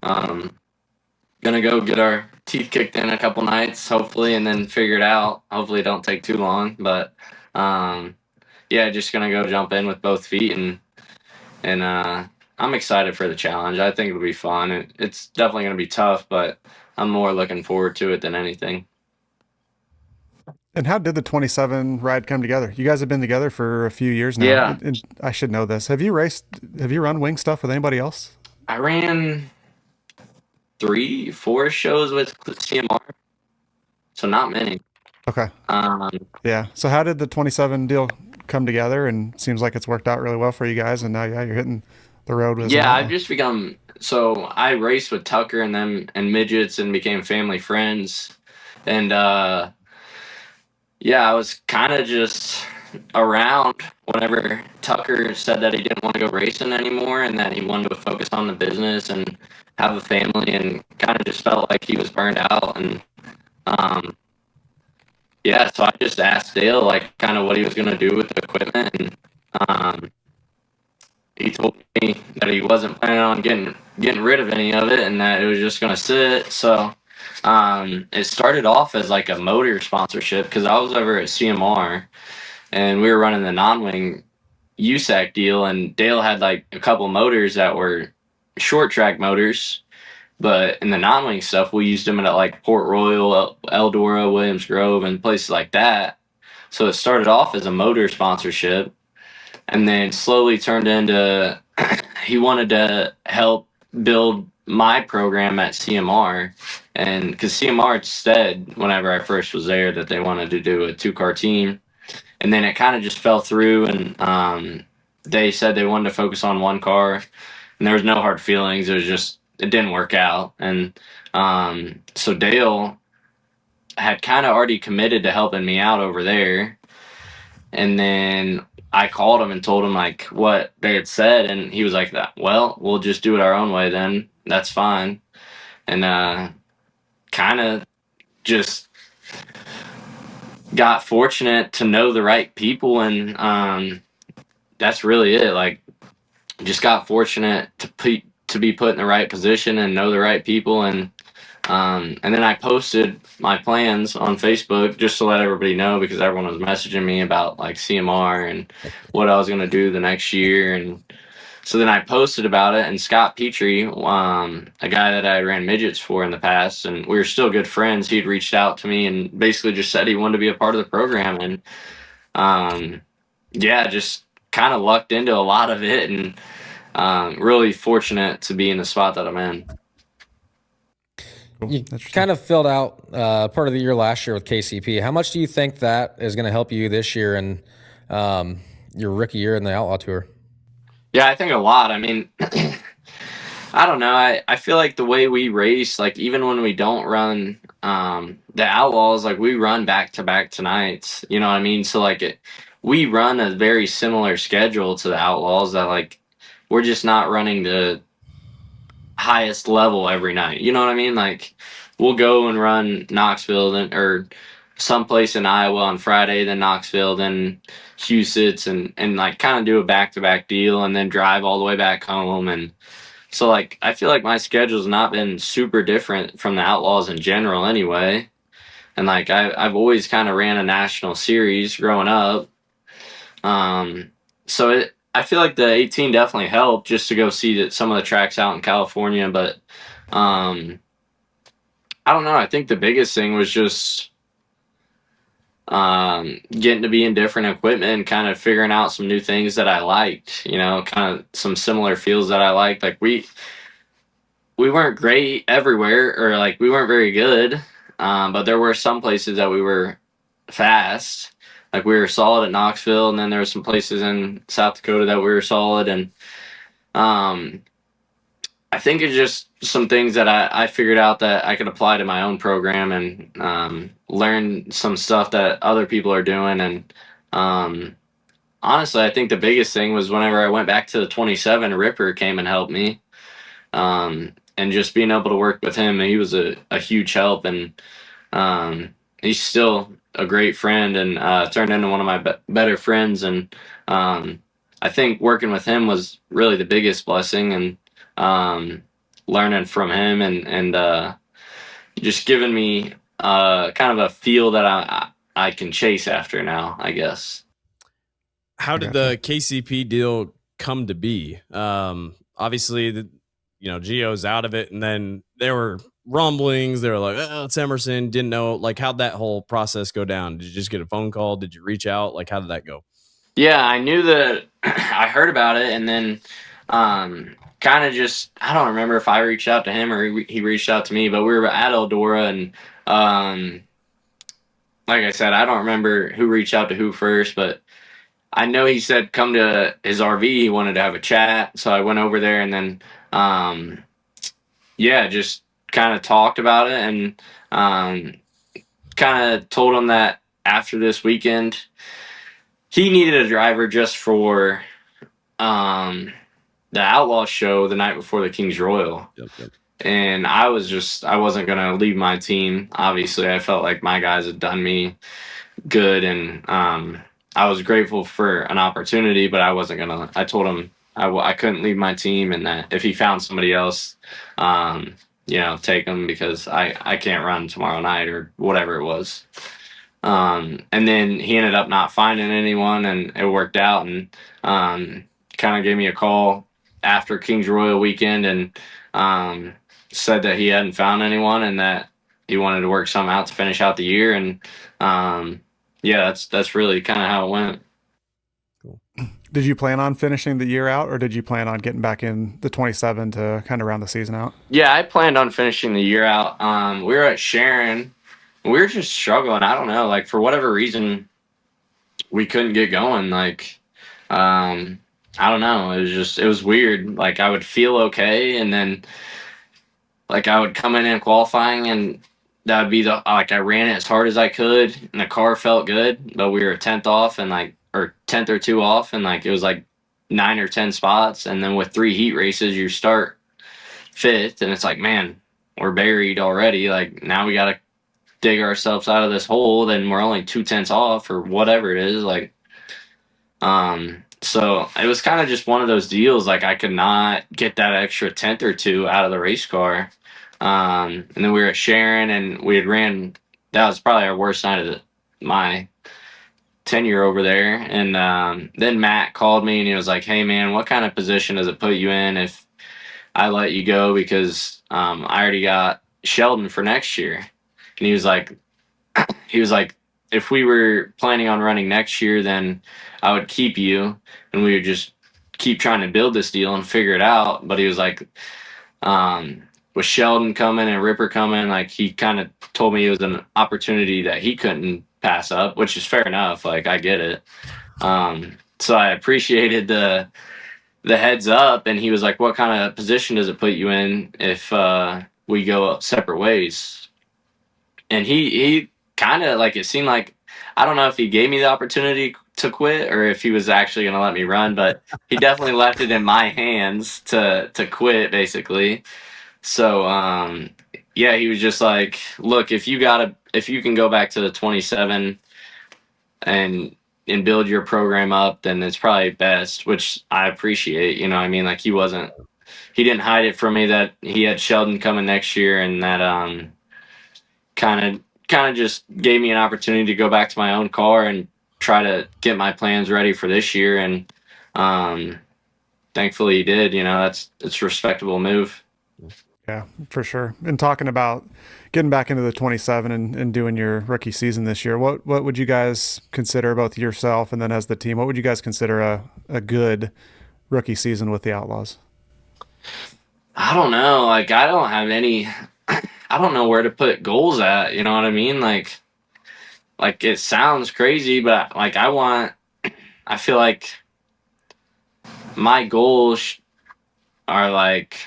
gonna go get our teeth kicked in a couple nights, hopefully, and then figure it out. Hopefully it don't take too long. But, yeah, just gonna go jump in with both feet, and I'm excited for the challenge. I think it'll be fun. It's definitely gonna be tough, but I'm more looking forward to it than anything. And how did the 27 ride come together? You guys have been together for a few years now. Yeah. And I should know this. Have you run wing stuff with anybody else? I ran 3-4 shows with CMR, so not many. Okay. Um, Yeah. So how did the 27 deal come together? And seems like it's worked out really well for you guys. And now, yeah, you're hitting the road with. yeah, I've just become so I raced with Tucker and them and midgets and became family friends, and yeah, I was kind of just around whenever Tucker said that he didn't want to go racing anymore and that he wanted to focus on the business and have a family, and kind of just felt like he was burned out. And yeah, so I just asked Dale like kind of what he was going to do with the equipment, and he told me that he wasn't planning on getting rid of any of it and that it was just going to sit. So it started off as like a motor sponsorship because I was over at CMR and we were running the non-wing USAC deal, and Dale had like a couple motors that were short track motors, but in the non-wing stuff we used them at like Port Royal, Eldora, Williams Grove, and places like that. So it started off as a motor sponsorship and then slowly turned into he wanted to help build my program at CMR. And because CMR said whenever I first was there that they wanted to do a 2-car team, and then it kind of just fell through, and they said they wanted to focus on 1 car, and there was no hard feelings. It was just it didn't work out. And so Dale had kind of already committed to helping me out over there, and then I called him and told him like what they had said, and he was like, well, we'll just do it our own way then. That's fine. And kind of just got fortunate to know the right people, and that's really it. Like, just got fortunate to be put in the right position and know the right people, and then I posted my plans on Facebook just to let everybody know, because everyone was messaging me about like CMR and what I was going to do the next year. And so then I posted about it, and Scott Petrie, a guy that I ran midgets for in the past, and we were still good friends, he'd reached out to me and basically just said he wanted to be a part of the program. And yeah, just kind of lucked into a lot of it, and really fortunate to be in the spot that I'm in. You kind of filled out part of the year last year with KCP. How much do you think that is going to help you this year and your rookie year in the Outlaw Tour? Yeah, I think a lot. I mean, I don't know. I feel like the way we race, like even when we don't run the Outlaws, like we run back-to-back tonights. You know what I mean? So like we run a very similar schedule to the Outlaws, that like we're just not running the highest level every night. You know what I mean? Like we'll go and run Knoxville or someplace in Iowa on Friday, then Knoxville, then Huset's, and like kind of do a back-to-back deal and then drive all the way back home. And so like I feel like my schedule's not been super different from the Outlaws in general anyway. And like I've always kind of ran a national series growing up. So I feel like the 18 definitely helped just to go see some of the tracks out in California. But I don't know. I think the biggest thing was just getting to be in different equipment and kind of figuring out some new things that I liked, you know, kind of some similar feels that I liked. Like we weren't great everywhere, or like we weren't very good, but there were some places that we were fast. Like we were solid at Knoxville, and then there were some places in South Dakota that we were solid. And I think it's just some things that I figured out that I could apply to my own program, and learn some stuff that other people are doing. And honestly, I think the biggest thing was whenever I went back to the 27, Ripper came and helped me. And just being able to work with him, he was a huge help. And he's still a great friend and turned into one of my better friends. And I think working with him was really the biggest blessing, and learning from him and just giving me kind of a feel that I can chase after now, I guess. How did the KCP deal come to be? Obviously, Gio's out of it, and then there were rumblings. They were like, "Oh, it's Emerson." Didn't know. Like, how'd that whole process go down? Did you just get a phone call? Did you reach out? Like, how did that go? Yeah, I knew that. I heard about it, and then kind of just, I don't remember if I reached out to him or he reached out to me, but we were at Eldora, and like I said, I don't remember who reached out to who first, but I know he said come to his RV. He wanted to have a chat, so I went over there, and then yeah, just kind of talked about it, and kind of told him that after this weekend, he needed a driver just for the Outlaw show the night before the King's Royal. Yep. And I wasn't going to leave my team. Obviously, I felt like my guys had done me good, and I was grateful for an opportunity, but I wasn't going to. I told him I couldn't leave my team, and that if he found somebody else, take him, because I can't run tomorrow night or whatever it was. And then he ended up not finding anyone, and it worked out, and kind of gave me a call after King's Royal weekend, and said that he hadn't found anyone and that he wanted to work something out to finish out the year. And yeah, that's really kind of how it went. Cool. Did you plan on finishing the year out, or did you plan on getting back in the 27 to kind of round the season out? Yeah, I planned on finishing the year out. We were at Sharon. We were just struggling. I don't know, like, for whatever reason, we couldn't get going. Like, I don't know. It was weird. Like, I would feel okay, and then like I would come in qualifying, and that would be I ran it as hard as I could, and the car felt good, but we were 10th off, and or 10th or 2 off, and it was like 9 or 10 spots. And then with 3 heat races, you start 5th, and it's like, man, we're buried already. Like, now we got to dig ourselves out of this hole. Then we're only 2/10 off or whatever it is. Like, so it was kind of just one of those deals. Like, I could not get that extra 10th or 2 out of the race car. And then we were at Sharon, and we had ran. That was probably our worst night of my tenure over there. And then Matt called me, and he was like, "Hey man, what kind of position does it put you in if I let you go? Because I already got Sheldon for next year." And he was like, "If we were planning on running next year, then I would keep you, and we would just keep trying to build this deal and figure it out." But he was like, with Sheldon coming and Ripper coming, like, he kind of told me it was an opportunity that he couldn't pass up, which is fair enough. Like, I get it. So I appreciated the heads up, and he was like, "What kind of position does it put you in if we go separate ways?" And he kind of, like, it seemed like, I don't know if he gave me the opportunity to quit or if he was actually going to let me run, but he definitely left it in my hands to quit, basically. So yeah, he was just like, "Look, if you can go back to the 27 and build your program up, then it's probably best," which I appreciate. You know what I mean? Like, he didn't hide it from me that he had Sheldon coming next year, and that kind of just gave me an opportunity to go back to my own car and try to get my plans ready for this year. And thankfully he did. It's a respectable move. Yeah, for sure. And talking about getting back into the 27 and doing your rookie season this year, what would you guys consider, both yourself and then as the team, what would you guys consider a good rookie season with the Outlaws? I don't know. Like, I don't have any, I don't know where to put goals at. You know what I mean? Like it sounds crazy, but like, I feel like my goals are like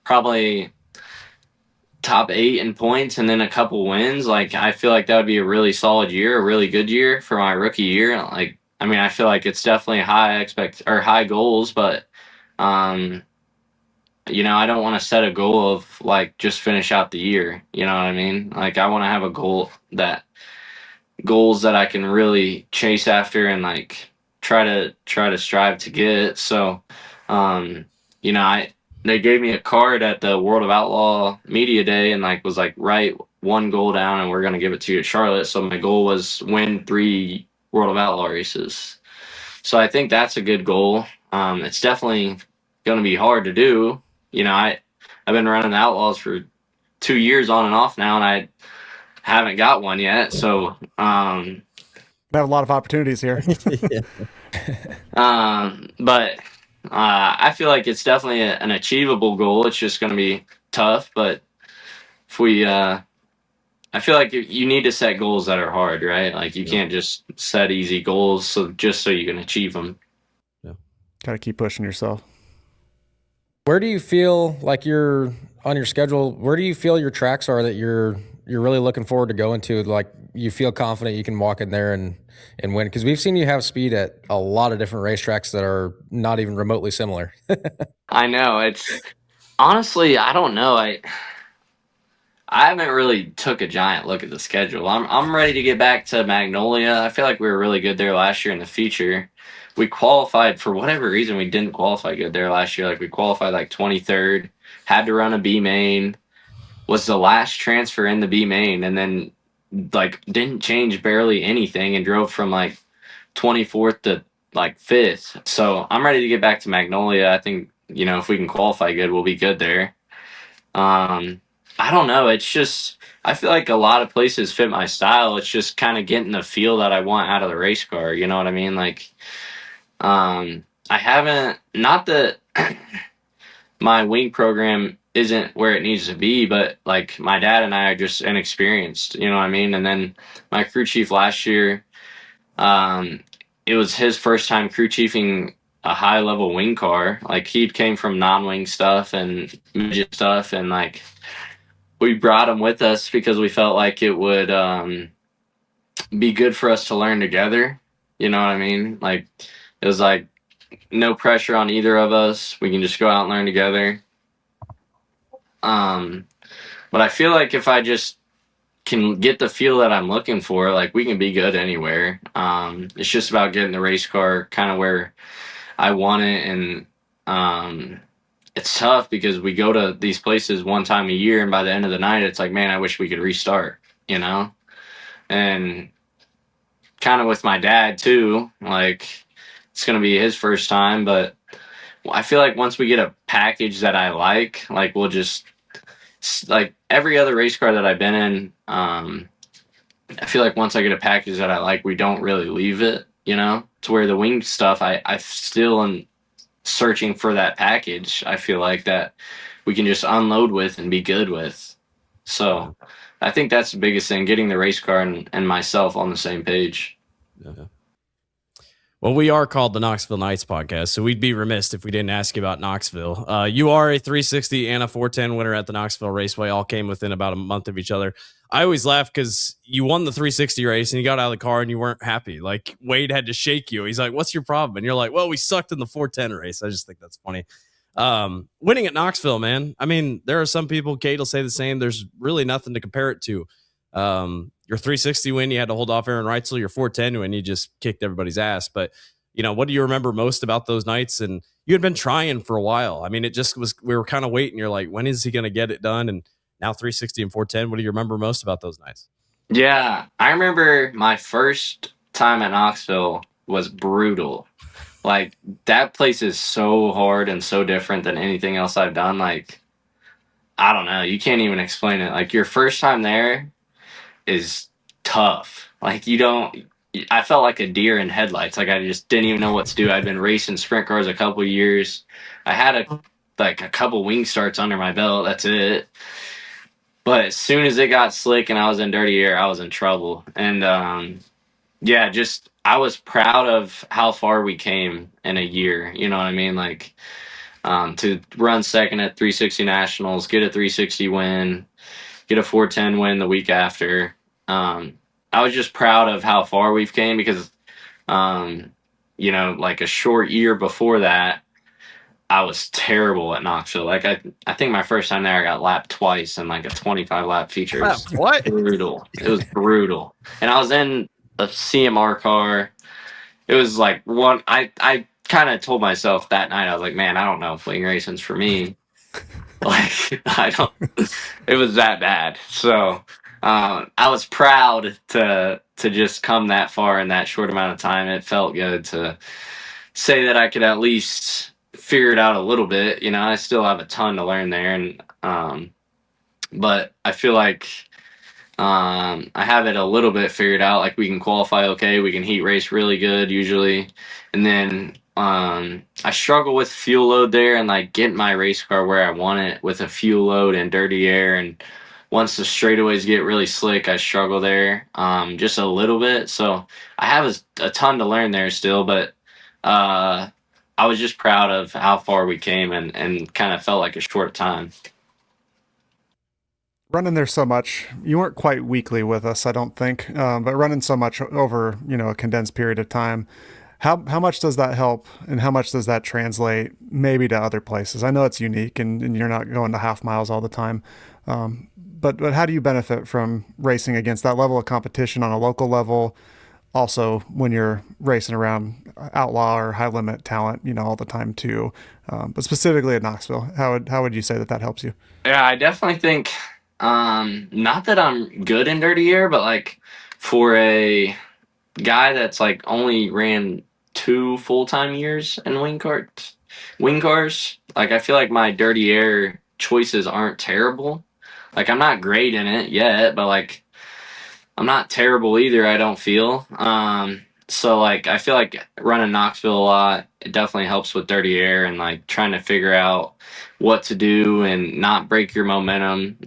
probably top 8 in points and then a couple wins. Like, I feel like that would be a really solid year, a really good year for my rookie year. Like, I mean, I feel like it's definitely high goals, but I don't want to set a goal of like just finish out the year. You know what I mean? Like, I want to have a goal that goals that I can really chase after and like try to strive to get. So, you know, they gave me a card at the World of Outlaw Media Day and like was like, write one goal down and we're gonna give it to you at Charlotte. So my goal was win 3 World of Outlaw races. So I think that's a good goal. It's definitely gonna be hard to do. You know, I've been running the Outlaws for 2 years on and off now, and I haven't got one yet. So, I have a lot of opportunities here. but I feel like it's definitely an achievable goal. It's just going to be tough, but if we, I feel like you need to set goals that are hard, right? Like you can't just set easy goals so you can achieve them. Got to keep pushing yourself. Where do you feel like you're on your schedule? Where do you feel your tracks are that you're really looking forward to going to? Like you feel confident you can walk in there and win? Because we've seen you have speed at a lot of different racetracks that are not even remotely similar. I know. It's honestly, I don't know. I haven't really took a giant look at the schedule. I'm ready to get back to Magnolia. I feel like we were really good there last year in the feature. We qualified for whatever reason. We didn't qualify good there last year. Like we qualified like 23rd, had to run a B main, was the last transfer in the B main, and then like didn't change barely anything and drove from like 24th to like 5th. So I'm ready to get back to Magnolia. I think, you know, if we can qualify good, we'll be good there. I don't know. It's just, I feel like a lot of places fit my style. It's just kind of getting the feel that I want out of the race car. You know what I mean? Like, I haven't, not that my wing program isn't where it needs to be, but like my dad and I are just inexperienced, you know what I mean? And then my crew chief last year, it was his first time crew chiefing a high level wing car. Like he came from non-wing stuff and midget stuff, and like we brought him with us because we felt like it would be good for us to learn together. You know what I mean? Like it was like no pressure on either of us. We can just go out and learn together. But I feel like if I just can get the feel that I'm looking for, like we can be good anywhere. It's just about getting the race car kind of where I want it. And it's tough because we go to these places one time a year, and by the end of the night, it's like, man, I wish we could restart, you know? And kind of with my dad too, like it's going to be his first time, but I feel like once we get a package that I like we'll just, like every other race car that I've been in, I feel like once I get a package that I like, we don't really leave it, you know, to where the wing stuff, I still am searching for that package. I feel like that we can just unload with and be good with. So I think that's the biggest thing, getting the race car and myself on the same page. Yeah. Well, we are called the Knoxville Knights podcast, so we'd be remiss if we didn't ask you about Knoxville. You are a 360 and a 410 winner at the Knoxville Raceway, all came within about a month of each other. I always laugh because you won the 360 race and you got out of the car and you weren't happy. Like Wade had to shake you. He's like, what's your problem? And you're like, well, we sucked in the 410 race. I just think that's funny. Winning at Knoxville, man. I mean, there are some people, Kate will say the same. There's really nothing to compare it to. Your 360 win, you had to hold off Aaron Reitzel. Your 410 win, you just kicked everybody's ass. But, you know, what do you remember most about those nights? And you had been trying for a while. I mean, it just was, we were kind of waiting. You're like, when is he going to get it done? And now 360 and 410, what do you remember most about those nights? Yeah, I remember my first time at Knoxville was brutal. Like, that place is so hard and so different than anything else I've done. Like, I don't know. You can't even explain it. Like, your first time there is tough. Like, I felt like a deer in headlights. Like, I just didn't even know what to do. I'd been racing sprint cars a couple years. I had a couple wing starts under my belt. That's it. But as soon as it got slick and I was in dirty air, I was in trouble. And yeah, just I was proud of how far we came in a year. You know what I mean? Like, to run second at 360 Nationals, get a 360 win, get a 410 win the week after. I was just proud of how far we've came because, you know, like a short year before that, I was terrible at Knoxville. Like I think my first time there, I got lapped twice in like a 25 lap feature. It was What? brutal. It was brutal. And I was in a CMR car. It was like I kind of told myself that night, I was like, man, I don't know if wing racing's for me. Like it was that bad. So I was proud to just come that far in that short amount of time. It felt good to say that I could at least figure it out a little bit. You know, I still have a ton to learn there, and but I feel like I have it a little bit figured out. Like we can qualify okay, we can heat race really good usually, and then I struggle with fuel load there and like getting my race car where I want it with a fuel load and dirty air. And once the straightaways get really slick, I struggle there just a little bit. So I have a ton to learn there still, but I was just proud of how far we came and kind of felt like a short time. Running there so much, you weren't quite weekly with us, I don't think, but running so much over, you know, a condensed period of time, how much does that help, and how much does that translate maybe to other places? I know it's unique, and you're not going to half miles all the time, but how do you benefit from racing against that level of competition on a local level? Also, when you're racing around outlaw or high limit talent, you know, all the time too, but specifically at Knoxville, how would you say that helps you? Yeah, I definitely think not that I'm good in dirty air, but like for a guy that's like only ran 2 full-time years in wing cars, like I feel like my dirty air choices aren't terrible. Like I'm not great in it yet, but like I'm not terrible either, I don't feel. So like I feel like running Knoxville a lot, it definitely helps with dirty air and like trying to figure out what to do and not break your momentum.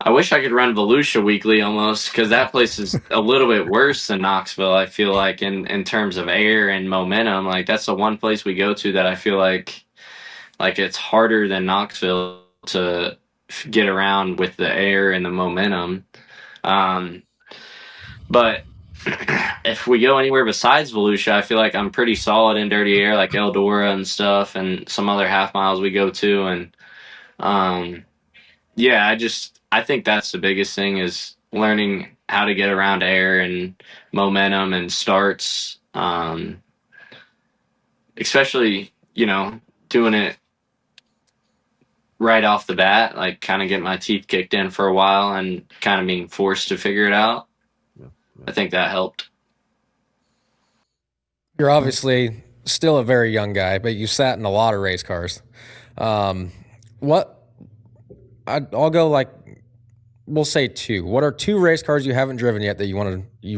I wish I could run Volusia weekly almost, because that place is a little bit worse than Knoxville, I feel like, in terms of air and momentum. Like that's the one place we go to that I feel like it's harder than Knoxville to get around with the air and the momentum. But if we go anywhere besides Volusia, I feel like I'm pretty solid in dirty air, like Eldora and stuff, and some other half miles we go to. And yeah, I think that's the biggest thing, is learning how to get around air and momentum and starts, especially, you know, doing it right off the bat, like kind of getting my teeth kicked in for a while and kind of being forced to figure it out. I think that helped. You're obviously still a very young guy, but you sat in a lot of race cars. I'll go like, we'll say 2. What are 2 race cars you haven't driven yet that you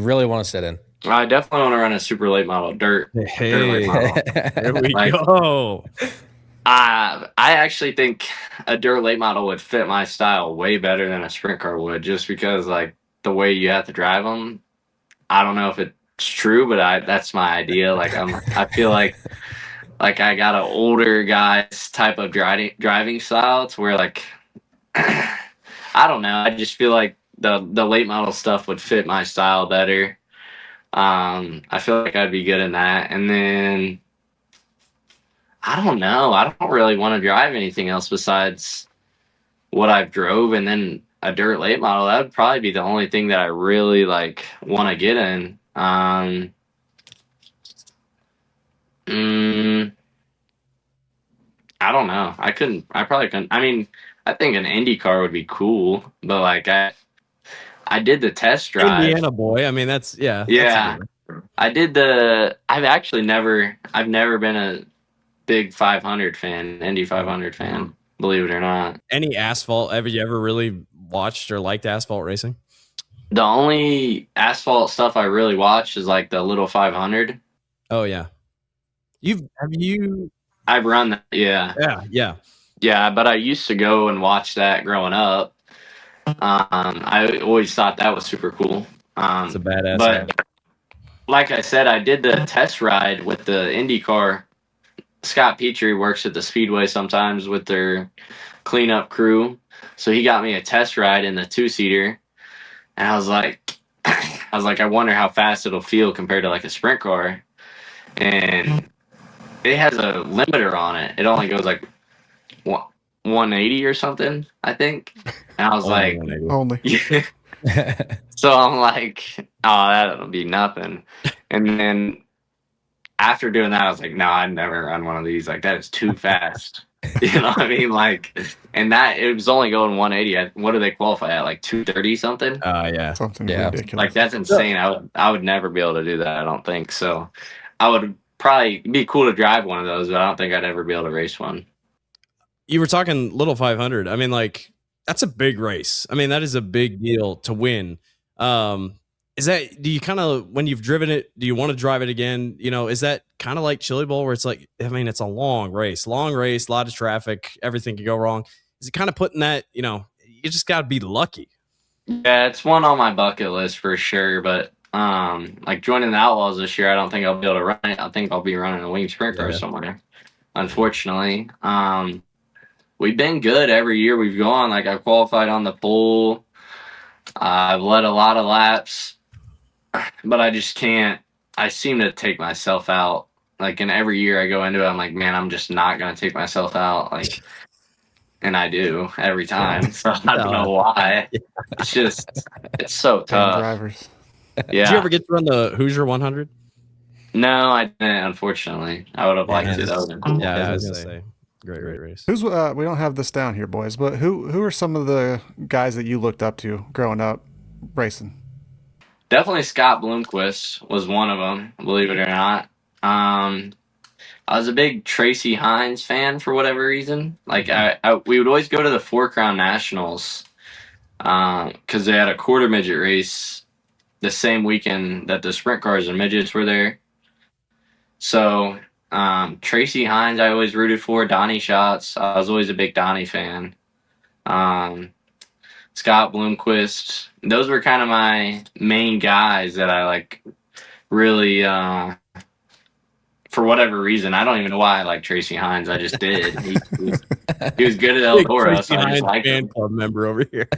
really want to sit in? I definitely want to run a super late model, dirt late model. There we go. I actually think a dirt late model would fit my style way better than a sprint car would, just because like the way you have to drive them. I don't know if it's true, but that's my idea. Like I feel like I got an older guy's type of driving style, to where like I don't know. I just feel like the late model stuff would fit my style better. I feel like I'd be good in that. And then I don't know. I don't really want to drive anything else besides what I've drove, and then a dirt late model. That would probably be the only thing that I really like want to get in. I don't know. I probably couldn't. I mean, I think an Indy car would be cool, but like I did the test drive. Indiana boy. I mean, that's yeah. Yeah. I've never been a big 500 fan, Indy 500 fan, believe it or not. Any asphalt? Have you ever really watched or liked asphalt racing? The only asphalt stuff I really watched is like the little 500. Oh yeah. I've run that. Yeah. Yeah, but I used to go and watch that growing up. I always thought that was super cool. It's a badass. But like I said, I did the test ride with the Indy car. Scott Petrie works at the Speedway sometimes with their cleanup crew, so he got me a test ride in the 2-seater, and I was like, I wonder how fast it'll feel compared to like a sprint car. And it has a limiter on it. It only goes like 180 or something, I think. And I was Only like, 180. Only. yeah. So I'm like, oh, that'll be nothing. And then after doing that, I was like, no, I'd never run one of these. Like, that is too fast. You know what I mean? Like, and that it was only going 180. What do they qualify at? Like 230 something? Yeah. Something Yeah. ridiculous. Like, that's insane. I would never be able to do that, I don't think. So I would probably be cool to drive one of those, but I don't think I'd ever be able to race one. You were talking little 500. I mean, like, that's a big race. I mean, that is a big deal to win. Is that, do you kind of, when you've driven it, do you want to drive it again? You know, is that kind of like Chili Bowl where it's like, I mean, it's a long race, a lot of traffic, everything could go wrong. Is it kind of putting that, you know, you just got to be lucky. Yeah, it's one on my bucket list for sure. But like joining the Outlaws this year, I don't think I'll be able to run it. I think I'll be running a wing sprint car somewhere. Unfortunately, we've been good every year we've gone. Like I qualified on the pole. I've led a lot of laps, but I just can't. I seem to take myself out. Like in every year I go into it, I'm like, man, I'm just not gonna take myself out. Like, and I do every time. So I don't know why. It's just, it's so Damn tough. drivers. Yeah. Did you ever get to run the Hoosier 100? No, I didn't. Unfortunately, I would have liked to. That would have been cool. Yeah, I was gonna say, great race. Who's we don't have this down here, boys, but who are some of the guys that you looked up to growing up racing? Definitely Scott Bloomquist was one of them, believe it or not. I was a big Tracy Hines fan for whatever reason. Like we would always go to the Four Crown Nationals because they had a quarter midget race the same weekend that the sprint cars and midgets were there. So Tracy Hines, I always rooted for. Donnie Schatz, I was always a big Donnie fan. Scott Bloomquist, those were kind of my main guys that I like really, for whatever reason. I don't even know why I like Tracy Hines. I just did. He was good at Eldora, so I just liked him. Club member over here.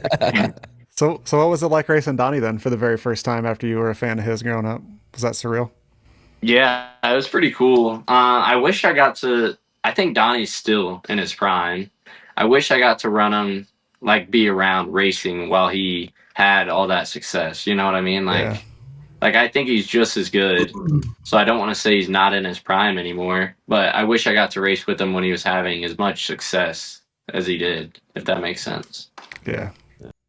So what was it like racing Donnie then for the very first time after you were a fan of his growing up? Was that surreal? Yeah, it was pretty cool. I wish I got to. I think Donnie's still in his prime. I wish I got to run him, like be around racing while he had all that success. You know what I mean? Like I think he's just as good. So I don't want to say he's not in his prime anymore, but I wish I got to race with him when he was having as much success as he did, if that makes sense. Yeah.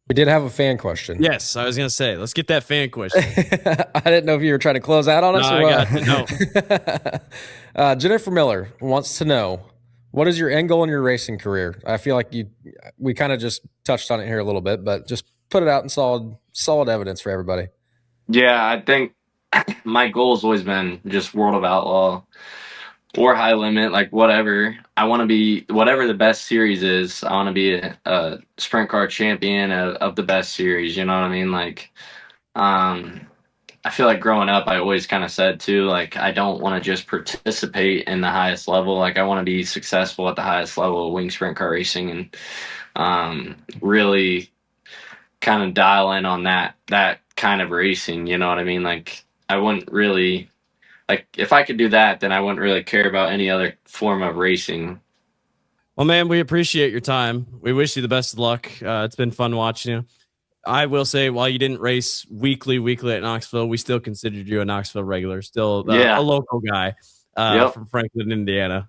We did have a fan question. Yes, I was gonna say, let's get that fan question. I didn't know if you were trying to close out on us or what. No. Jennifer Miller wants to know, what is your end goal in your racing career? I feel like we kind of just touched on it here a little bit, but just put it out in solid evidence for everybody. Yeah, I think my goal has always been just World of Outlaw or High Limit, like whatever. I want to be, whatever the best series is, I want to be a sprint car champion of the best series. You know what I mean? Like, I feel like growing up, I always kind of said too, like, I don't want to just participate in the highest level. Like, I want to be successful at the highest level of wing sprint car racing and really kind of dial in on that kind of racing. You know what I mean? Like, I wouldn't really, like, if I could do that, then I wouldn't really care about any other form of racing. Well, man, we appreciate your time. We wish you the best of luck. It's been fun watching you. I will say, while you didn't race weekly at Knoxville, we still considered you a Knoxville regular, still a local guy from Franklin, Indiana.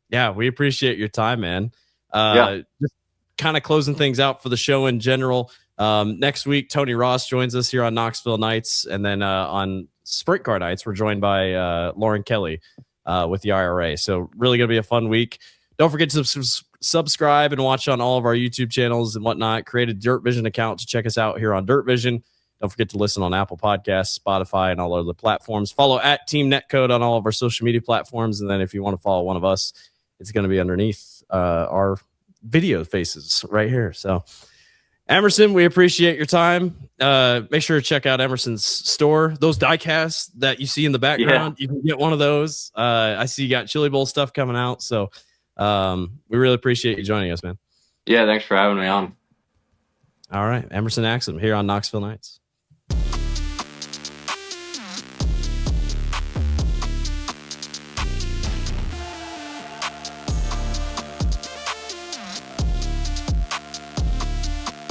Yeah, we appreciate your time, man. Just kind of closing things out for the show in general. Next week, Tony Ross joins us here on Knoxville Nights, and then on Sprint Car Nights, we're joined by Lauren Kelly with the IRA. So really going to be a fun week. Don't forget to subscribe and watch on all of our YouTube channels and whatnot. Create a Dirt Vision account to check us out here on Dirt Vision. Don't forget to listen on Apple Podcasts, Spotify, and all other platforms. Follow at Team Netcode on all of our social media platforms. And then if you want to follow one of us, it's going to be underneath our video faces right here. So, Emerson, we appreciate your time. Make sure to check out Emerson's store. Those die-casts that you see in the background, you can get one of those. I see you got Chili Bowl stuff coming out. So we really appreciate you joining us, man. Yeah, thanks for having me on. All right. Emerson Axsom here on Knoxville Nights.